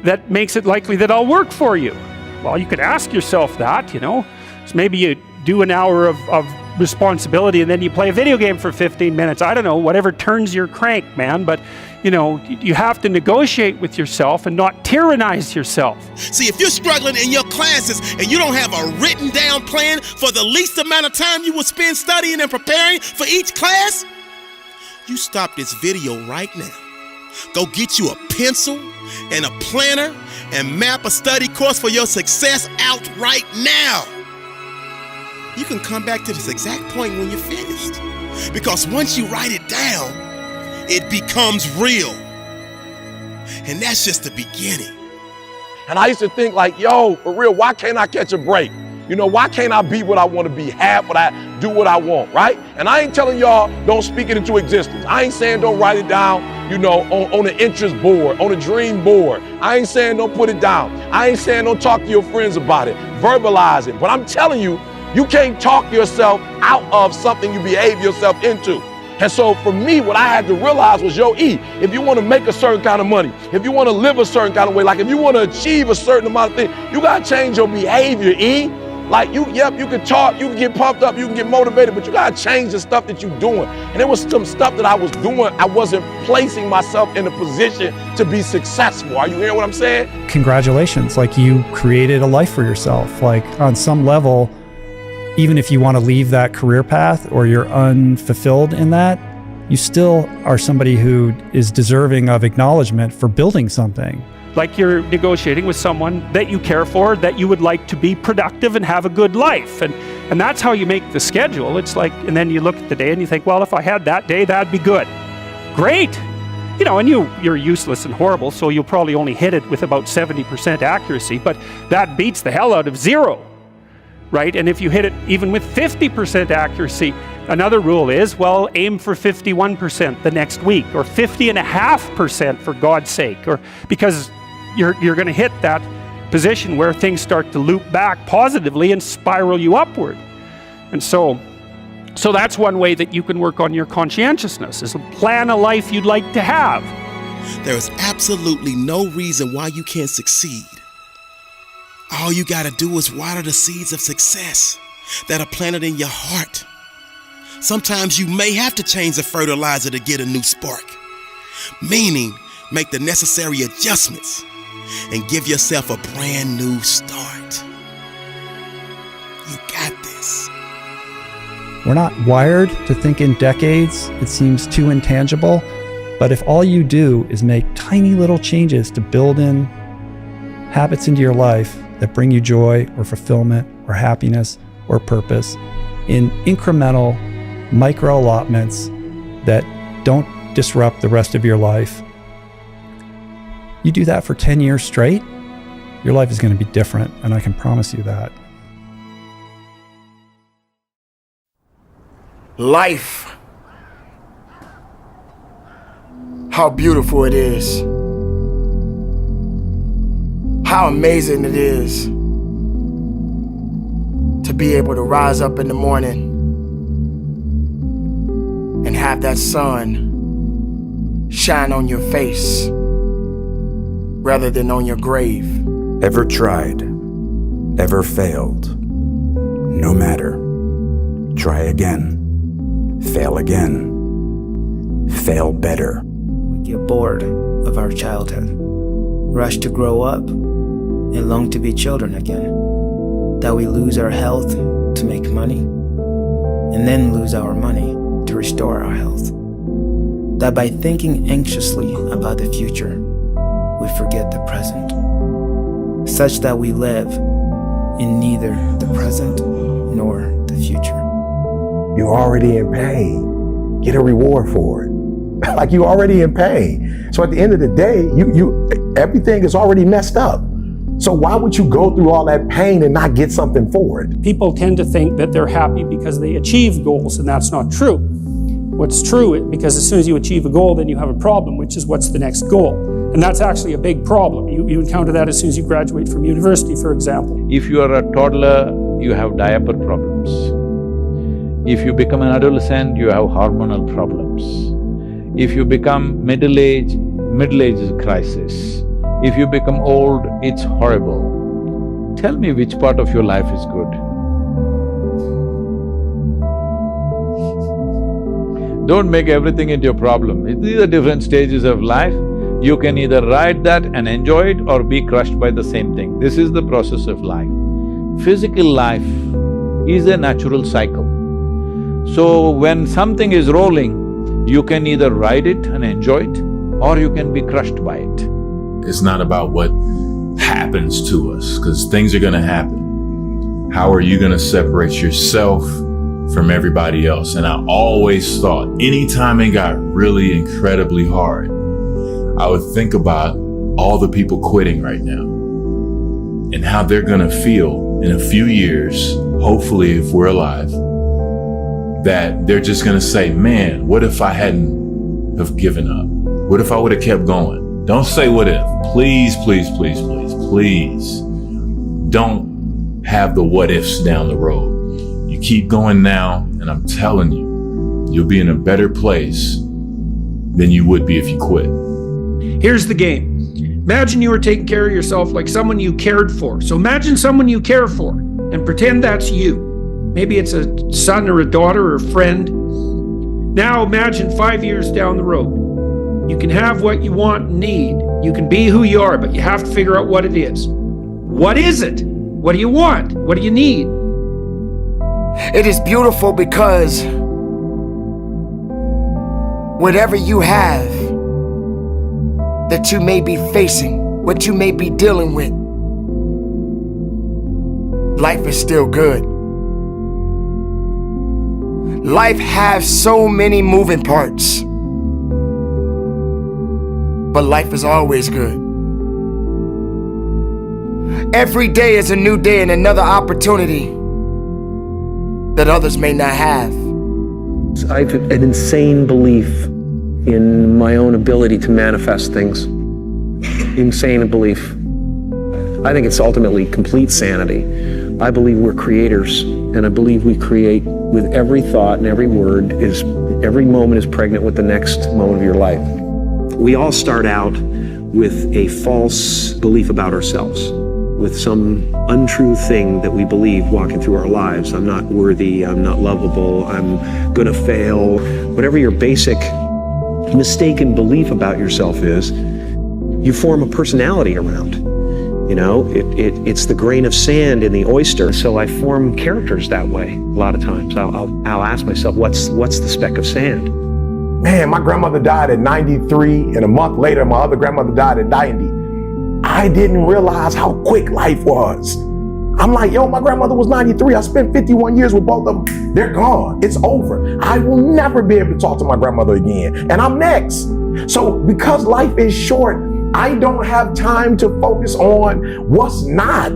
that makes it likely that I'll work for you? Well, you could ask yourself that, So maybe you do an hour of responsibility and then you play a video game for 15 minutes. I don't know, whatever turns your crank, man. But, you have to negotiate with yourself and not tyrannize yourself. See, if you're struggling in your classes and you don't have a written down plan for the least amount of time you will spend studying and preparing for each class, you stop this video right now. Go get you a pencil and a planner and map a study course for your success out right now. You can come back to this exact point when you're finished. Because once you write it down, it becomes real. And that's just the beginning. And I used to think like, yo, for real, why can't I catch a break? Why can't I be what I want to be, have what I do what I want, right? And I ain't telling y'all don't speak it into existence. I ain't saying don't write it down, on an interest board, on a dream board. I ain't saying don't put it down. I ain't saying don't talk to your friends about it, verbalize it. But I'm telling you, you can't talk yourself out of something you behave yourself into. And so for me, what I had to realize was, if you want to make a certain kind of money, if you want to live a certain kind of way, like if you want to achieve a certain amount of things, you got to change your behavior, Like you can talk, you can get pumped up, you can get motivated, but you got to change the stuff that you're doing. And there was some stuff that I was doing, I wasn't placing myself in a position to be successful. Are you hearing what I'm saying? Congratulations, like you created a life for yourself. Like on some level, even if you want to leave that career path or you're unfulfilled in that, you still are somebody who is deserving of acknowledgement for building something. Like you're negotiating with someone that you care for, that you would like to be productive and have a good life. And that's how you make the schedule. It's like, and then you look at the day and you think, well, if I had that day, that'd be good. Great. And you're useless and horrible, so you'll probably only hit it with about 70% accuracy, but that beats the hell out of 0. Right? And if you hit it even with 50% accuracy, another rule is, well, aim for 51% the next week, or 50.5% for God's sake, or because you're going to hit that position where things start to loop back positively and spiral you upward. And so that's one way that you can work on your conscientiousness, is plan a life you'd like to have. There is absolutely no reason why you can't succeed. All you gotta do is water the seeds of success that are planted in your heart. Sometimes you may have to change the fertilizer to get a new spark. Meaning, make the necessary adjustments and give yourself a brand new start. You got this. We're not wired to think in decades. It seems too intangible. But if all you do is make tiny little changes to build in habits into your life that bring you joy or fulfillment or happiness or purpose in incremental micro allotments that don't disrupt the rest of your life, you do that for 10 years straight, your life is going to be different, and I can promise you that. Life. How beautiful it is. How amazing it is to be able to rise up in the morning and have that sun shine on your face rather than on your grave. Ever tried? Ever failed? No matter. Try again. Fail again. Fail better. We get bored of our childhood, rush to grow up, and long to be children again. That we lose our health to make money, and then lose our money to restore our health. That by thinking anxiously about the future, we forget the present, such that we live in neither the present nor the future. You're already in pain. Get a reward for it. Like you're already in pain. So at the end of the day, everything is already messed up. So why would you go through all that pain and not get something for it? People tend to think that they're happy because they achieve goals, and that's not true. What's true, because as soon as you achieve a goal, then you have a problem, which is what's the next goal? And that's actually a big problem. You encounter that as soon as you graduate from university, for example. If you are a toddler, you have diaper problems. If you become an adolescent, you have hormonal problems. If you become middle-age is a crisis. If you become old, it's horrible. Tell me which part of your life is good. Don't make everything into a problem. These are different stages of life. You can either ride that and enjoy it or be crushed by the same thing. This is the process of life. Physical life is a natural cycle. So when something is rolling, you can either ride it and enjoy it, or you can be crushed by it. It's not about what happens to us, because things are gonna happen. How are you gonna separate yourself from everybody else? And I always thought, anytime it got really incredibly hard, I would think about all the people quitting right now and how they're gonna feel in a few years, hopefully if we're alive, that they're just gonna say, man, what if I hadn't have given up? What if I would have kept going? Don't say what if. Please, please, please, please, please. Don't have the what ifs down the road. You keep going now, and I'm telling you, you'll be in a better place than you would be if you quit. Here's the game. Imagine you were taking care of yourself like someone you cared for. So imagine someone you care for and pretend that's you. Maybe it's a son or a daughter or a friend. Now imagine 5 years down the road. You can have what you want and need. You can be who you are, but you have to figure out what it is. What is it? What do you want? What do you need? It is beautiful because whatever you have that you may be facing, what you may be dealing with, life is still good. Life has so many moving parts, but life is always good. Every day is a new day and another opportunity that others may not have. I have an insane belief in my own ability to manifest things. Insane belief. I think it's ultimately complete sanity. I believe we're creators, and I believe we create with every thought and every word. Every moment is pregnant with the next moment of your life. We all start out with a false belief about ourselves. with some untrue thing that we believe walking through our lives. I'm not worthy, I'm not lovable, I'm gonna fail. Whatever your basic mistaken belief about yourself is, you form a personality around. You know, it's the grain of sand in the oyster. So I form characters that way a lot of times. I'll ask myself, what's the speck of sand? Man, my grandmother died at 93, and a month later, my other grandmother died at 90. I didn't realize how quick life was. I'm like, yo, my grandmother was 93. I spent 51 years with both of them. They're gone. It's over. I will never be able to talk to my grandmother again. And I'm next. So because life is short, I don't have time to focus on what's not.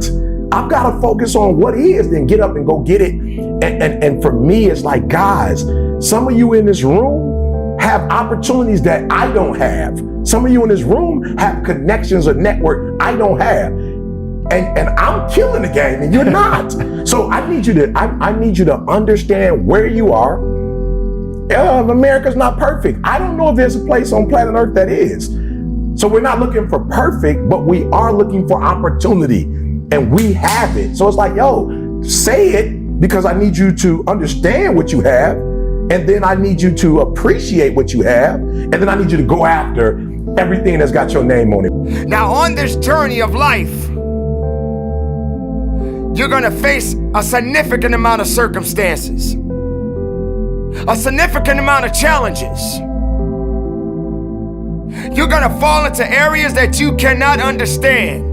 I've got to focus on what is, then get up and go get it. And for me, it's like, guys, some of you in this room have opportunities that I don't have. Some of you in this room have connections or network I don't have. And I'm killing the game and you're not. So I need you to understand where you are. America's not perfect. I don't know if there's a place on planet Earth that is. So we're not looking for perfect, but we are looking for opportunity, and we have it. So it's like, yo, say it, because I need you to understand what you have, and then I need you to appreciate what you have, and then I need you to go after everything that's got your name on it. Now, on this journey of life, you're gonna face a significant amount of circumstances, a significant amount of challenges. You're gonna fall into areas that you cannot understand.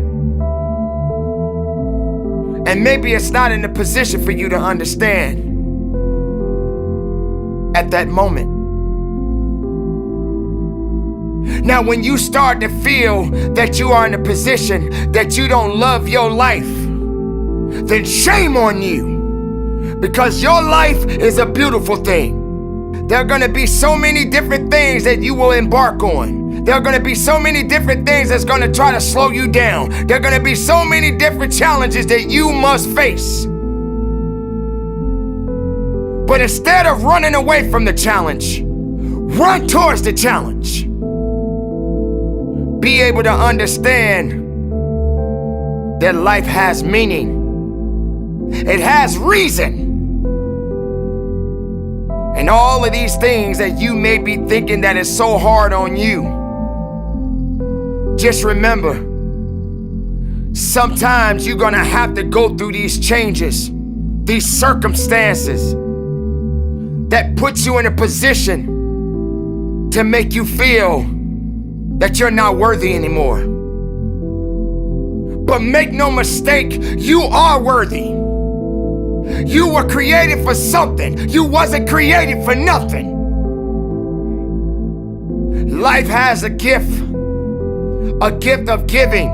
And maybe it's not in the position for you to understand at that moment. Now, when you start to feel that you are in a position that you don't love your life, then shame on you, because your life is a beautiful thing. There are gonna be so many different things that you will embark on. There are gonna be so many different things that's gonna try to slow you down. There are gonna be so many different challenges that you must face. But instead of running away from the challenge, run towards the challenge. Be able to understand that life has meaning. It has reason. And all of these things that you may be thinking that is so hard on you, just remember, sometimes you're gonna have to go through these changes, these circumstances that put you in a position to make you feel that you're not worthy anymore. But make no mistake, you are worthy. You were created for something. You wasn't created for nothing. Life has a gift of giving.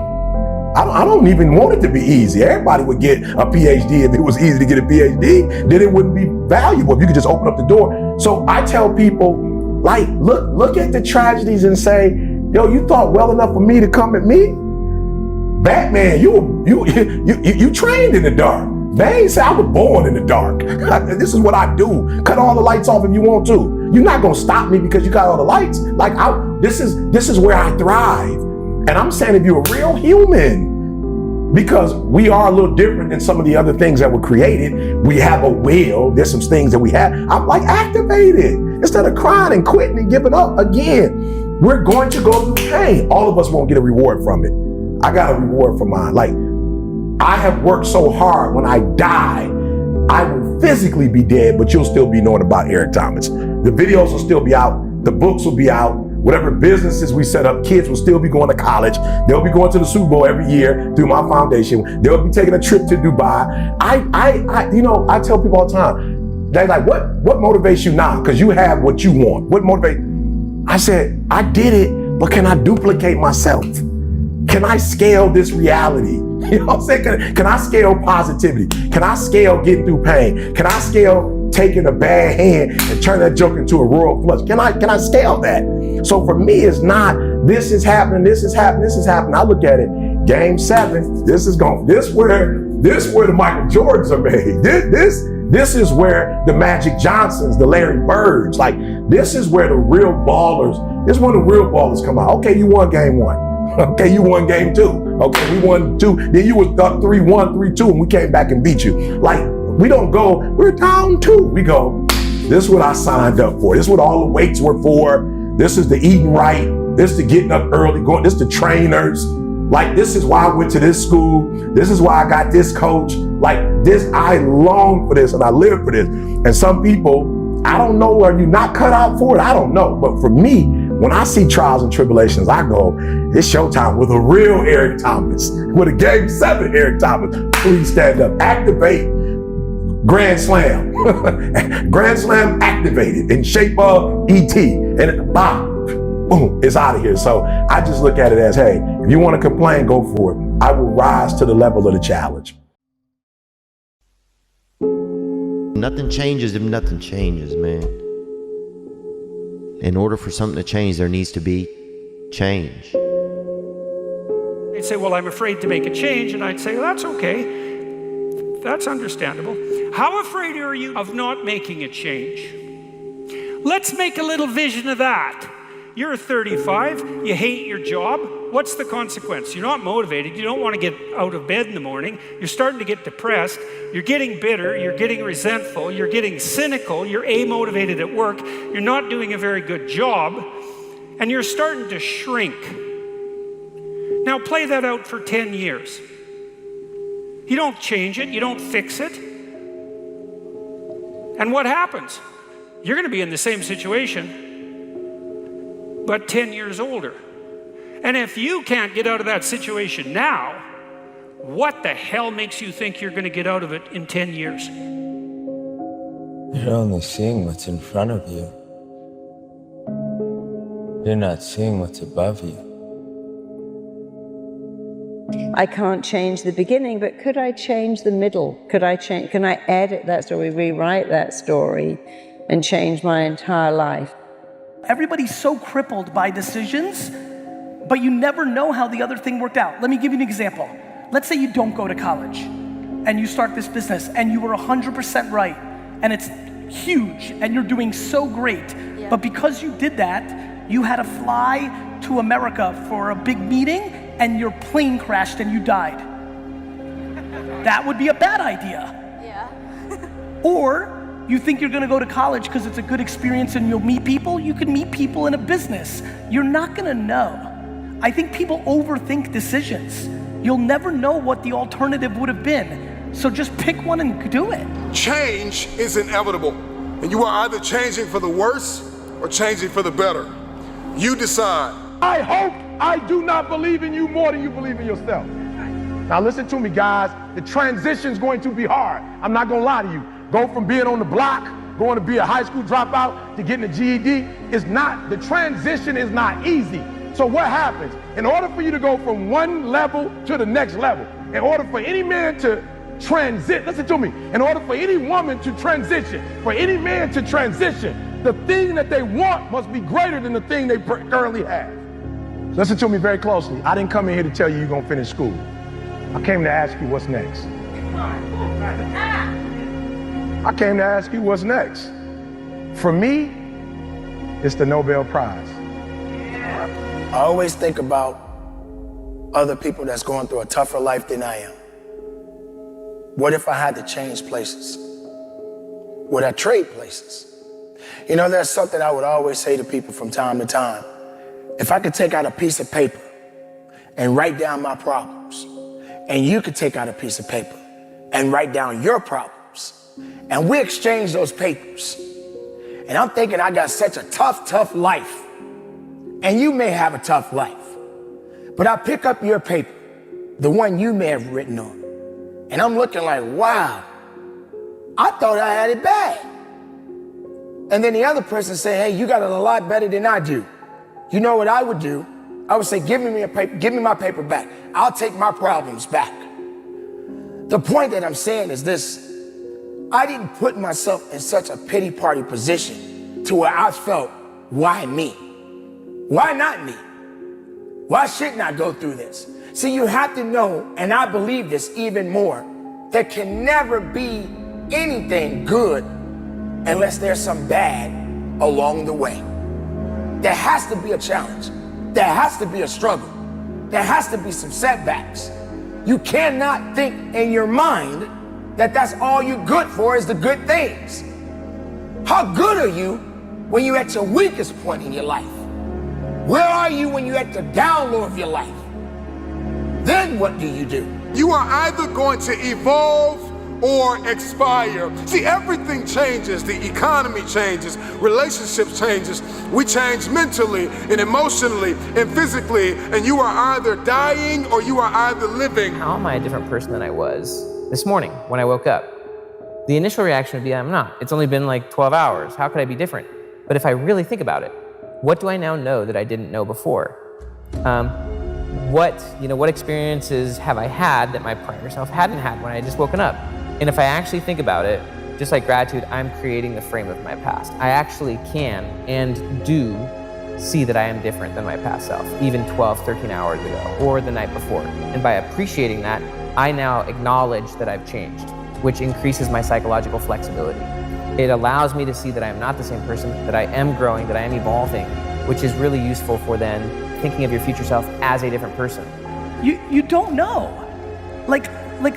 I don't even want it to be easy. Everybody would get a PhD if it was easy to get a PhD. Then it wouldn't be valuable if you could just open up the door. So I tell people, like, look at the tragedies and say, yo, you thought well enough for me to come at me? Batman, you trained in the dark. They ain't say I was born in the dark. This is what I do. Cut all the lights off if you want to. You're not gonna stop me because you got all the lights. Like, this is where I thrive. And I'm saying, if you're a real human, because we are a little different than some of the other things that were created. We have a will. There's some things that we have. I'm like, activate it. Instead of crying and quitting and giving up again, we're going to go through pain. All of us won't get a reward from it. I got a reward for mine. Like, I have worked so hard. When I die, I will physically be dead, but you'll still be knowing about Eric Thomas. The videos will still be out. The books will be out. Whatever businesses we set up, kids will still be going to college. They'll be going to the Super Bowl every year through my foundation. They'll be taking a trip to Dubai. I tell people all the time, they're like, what motivates you now? Because you have what you want. What motivates? I said, I did it, but can I duplicate myself? Can I scale this reality? You know what I'm saying? Can I scale positivity? Can I scale getting through pain? Can I scale taking a bad hand and turn that joke into a royal flush? Can I scale that? So for me, it's not, this is happening, this is happening, this is happening. I look at it, game 7, this where the Michael Jordans are made. This is where the Magic Johnsons, the Larry Birds, like, this is where the real ballers, this is when the real ballers come out. Okay, you won game 1. Okay, you won game 2. Okay, we won 2. Then you was up 3-1, 3-2, and we came back and beat you. Like, we don't go, we're down 2. We go, this is what I signed up for. This is what all the weights were for. This is the eating right. This is the getting up early, going. This is the trainers. Like, this is why I went to this school. This is why I got this coach. Like this, I long for this and I live for this. And some people, I don't know, are you not cut out for it? I don't know. But for me, when I see trials and tribulations, I go, it's showtime with a real Eric Thomas, with a Game 7 Eric Thomas. Please stand up, activate, Grand Slam. Grand Slam activated in shape of ET. And bam, boom, it's out of here. So I just look at it as, hey, if you want to complain, go for it. I will rise to the level of the challenge. Nothing changes if nothing changes, man. In order for something to change, there needs to be change. They'd say, well, I'm afraid to make a change. And I'd say, well, that's okay. That's understandable. How afraid are you of not making a change? Let's make a little vision of that. You're 35, you hate your job. What's the consequence? You're not motivated. You don't want to get out of bed in the morning. You're starting to get depressed. You're getting bitter. You're getting resentful. You're getting cynical. You're amotivated at work. You're not doing a very good job. And you're starting to shrink. Now play that out for 10 years. You don't change it. You don't fix it. And what happens? You're going to be in the same situation, but 10 years older. And if you can't get out of that situation now, what the hell makes you think you're going to get out of it in 10 years? You're only seeing what's in front of you. You're not seeing what's above you. I can't change the beginning, but could I change the middle? Can I edit that story, rewrite that story, and change my entire life? Everybody's so crippled by decisions, but you never know how the other thing worked out. Let me give you an example. Let's say you don't go to college and you start this business and you were 100% right and it's huge and you're doing so great. Yeah. But because you did that, you had to fly to America for a big meeting and your plane crashed and you died. That would be a bad idea. Yeah. Or you think you're gonna go to college because it's a good experience and you'll meet people. You can meet people in a business. You're not gonna know. I think people overthink decisions. You'll never know what the alternative would have been. So just pick one and do it. Change is inevitable. And you are either changing for the worse or changing for the better. You decide. I hope I do not believe in you more than you believe in yourself. Now listen to me, guys. The transition's going to be hard. I'm not gonna lie to you. Go from being on the block, going to be a high school dropout, to getting a GED, the transition is not easy. So what happens? In order for you to go from one level to the next level, in order for any man to transit, listen to me, in order for any woman to transition, for any man to transition, the thing that they want must be greater than the thing they currently have. Listen to me very closely. I didn't come in here to tell you you're gonna finish school. I came to ask you what's next. I came to ask you what's next. For me, it's the Nobel Prize. I always think about other people that's going through a tougher life than I am. What if I had to change places? Would I trade places? You know, there's something I would always say to people from time to time. If I could take out a piece of paper and write down my problems, and you could take out a piece of paper and write down your problems, and we exchange those papers, and I'm thinking I got such a tough life, and you may have a tough life, but I pick up your paper, the one you may have written on, and I'm looking like, wow, I thought I had it bad. And then the other person say, hey, you got it a lot better than I do. You know what I would do? I would say, give me my paper back. I'll take my problems back. The point that I'm saying is this: I didn't put myself in such a pity party position to where I felt, why me? Why not me? Why shouldn't I go through this? See, you have to know, and I believe this even more, there can never be anything good unless there's some bad along the way. There has to be a challenge. There has to be a struggle. there has to be some setbacks. You cannot think in your mind that that's all you're good for is the good things. How good are you when you're at your weakest point in your life? Where are you when you're at the down low of your life? Then what do? You are either going to evolve or expire. See, everything changes. The economy changes, relationships changes. We change mentally and emotionally and physically, and you are either dying or you are either living. How am I a different person than I was this morning when I woke up? The initial reaction would be, I'm not. It's only been like 12 hours. How could I be different? But if I really think about it, what do I now know that I didn't know before? What experiences have I had that my prior self hadn't had when I had just woken up? And if I actually think about it, just like gratitude, I'm creating the frame of my past. I actually can and do see that I am different than my past self, even 12, 13 hours ago, or the night before. And by appreciating that, I now acknowledge that I've changed, which increases my psychological flexibility. It allows me to see that I am not the same person, that I am growing, that I am evolving, which is really useful for then thinking of your future self as a different person. You don't know. Like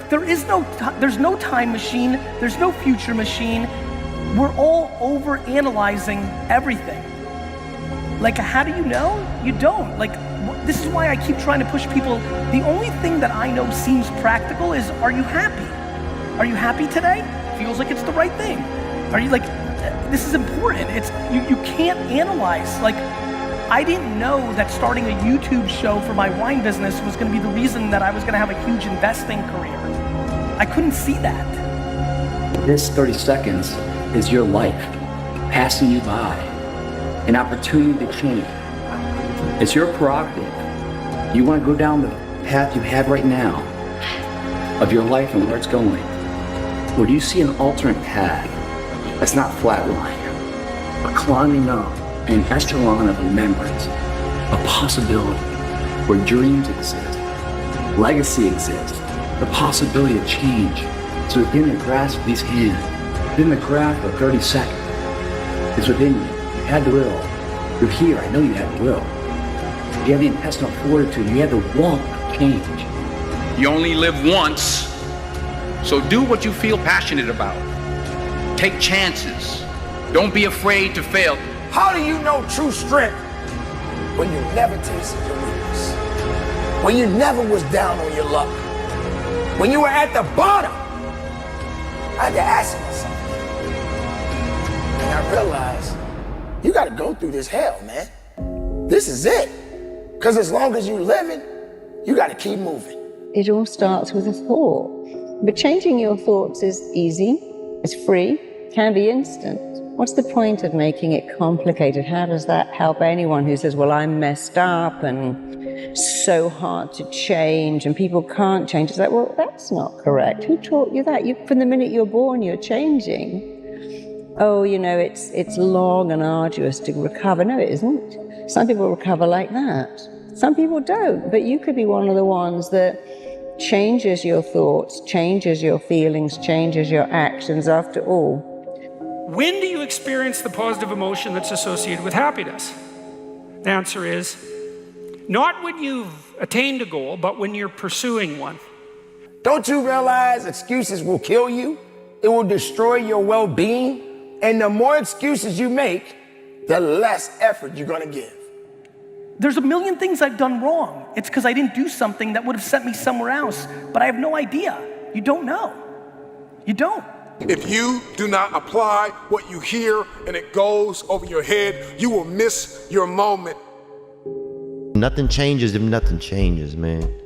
there's no time machine, there's no future machine. We're all over analyzing everything. Like, how do you know? You don't. Like, this is why I keep trying to push people. The only thing that I know seems practical is, are you happy? Are you happy today? Feels like it's the right thing. Are you this is important. You can't analyze. Like, I didn't know that starting a YouTube show for my wine business was gonna be the reason that I was gonna have a huge investing career. I couldn't see that. This 30 seconds is your life passing you by, an opportunity to change. It's your prerogative. You want to go down the path you have right now of your life and where it's going. Or do you see an alternate path that's not flatline, but climbing up an echelon of remembrance, a possibility where dreams exist, legacy exists, the possibility of change. So within the grasp of these hands, within the grasp of 30 seconds, it's within you. You had the will. You're here. I know you have the will. You have the intestinal fortitude. You have the want to change. You only live once, so do what you feel passionate about. Take chances. Don't be afraid to fail. How do you know true strength when you never tasted your weakness? When you never was down on your luck? When you were at the bottom? I had to ask myself. And I realized, you gotta go through this hell, man. This is it. Because as long as you're living, you gotta keep moving. It all starts with a thought. But changing your thoughts is easy, it's free, can be instant. What's the point of making it complicated? How does that help anyone who says, well, I'm messed up and so hard to change and people can't change? It's like, well, that's not correct. Who taught you that? From the minute you're born, you're changing. Oh, it's long and arduous to recover. No, it isn't. Some people recover like that. Some people don't, but you could be one of the ones that changes your thoughts, changes your feelings, changes your actions after all. When do you experience the positive emotion that's associated with happiness? The answer is, not when you've attained a goal, but when you're pursuing one. Don't you realize excuses will kill you? It will destroy your well-being. And the more excuses you make, the less effort you're gonna give. There's a million things I've done wrong. It's because I didn't do something that would have sent me somewhere else, but I have no idea. You don't know. You don't. If you do not apply what you hear and it goes over your head, you will miss your moment. Nothing changes if nothing changes, man.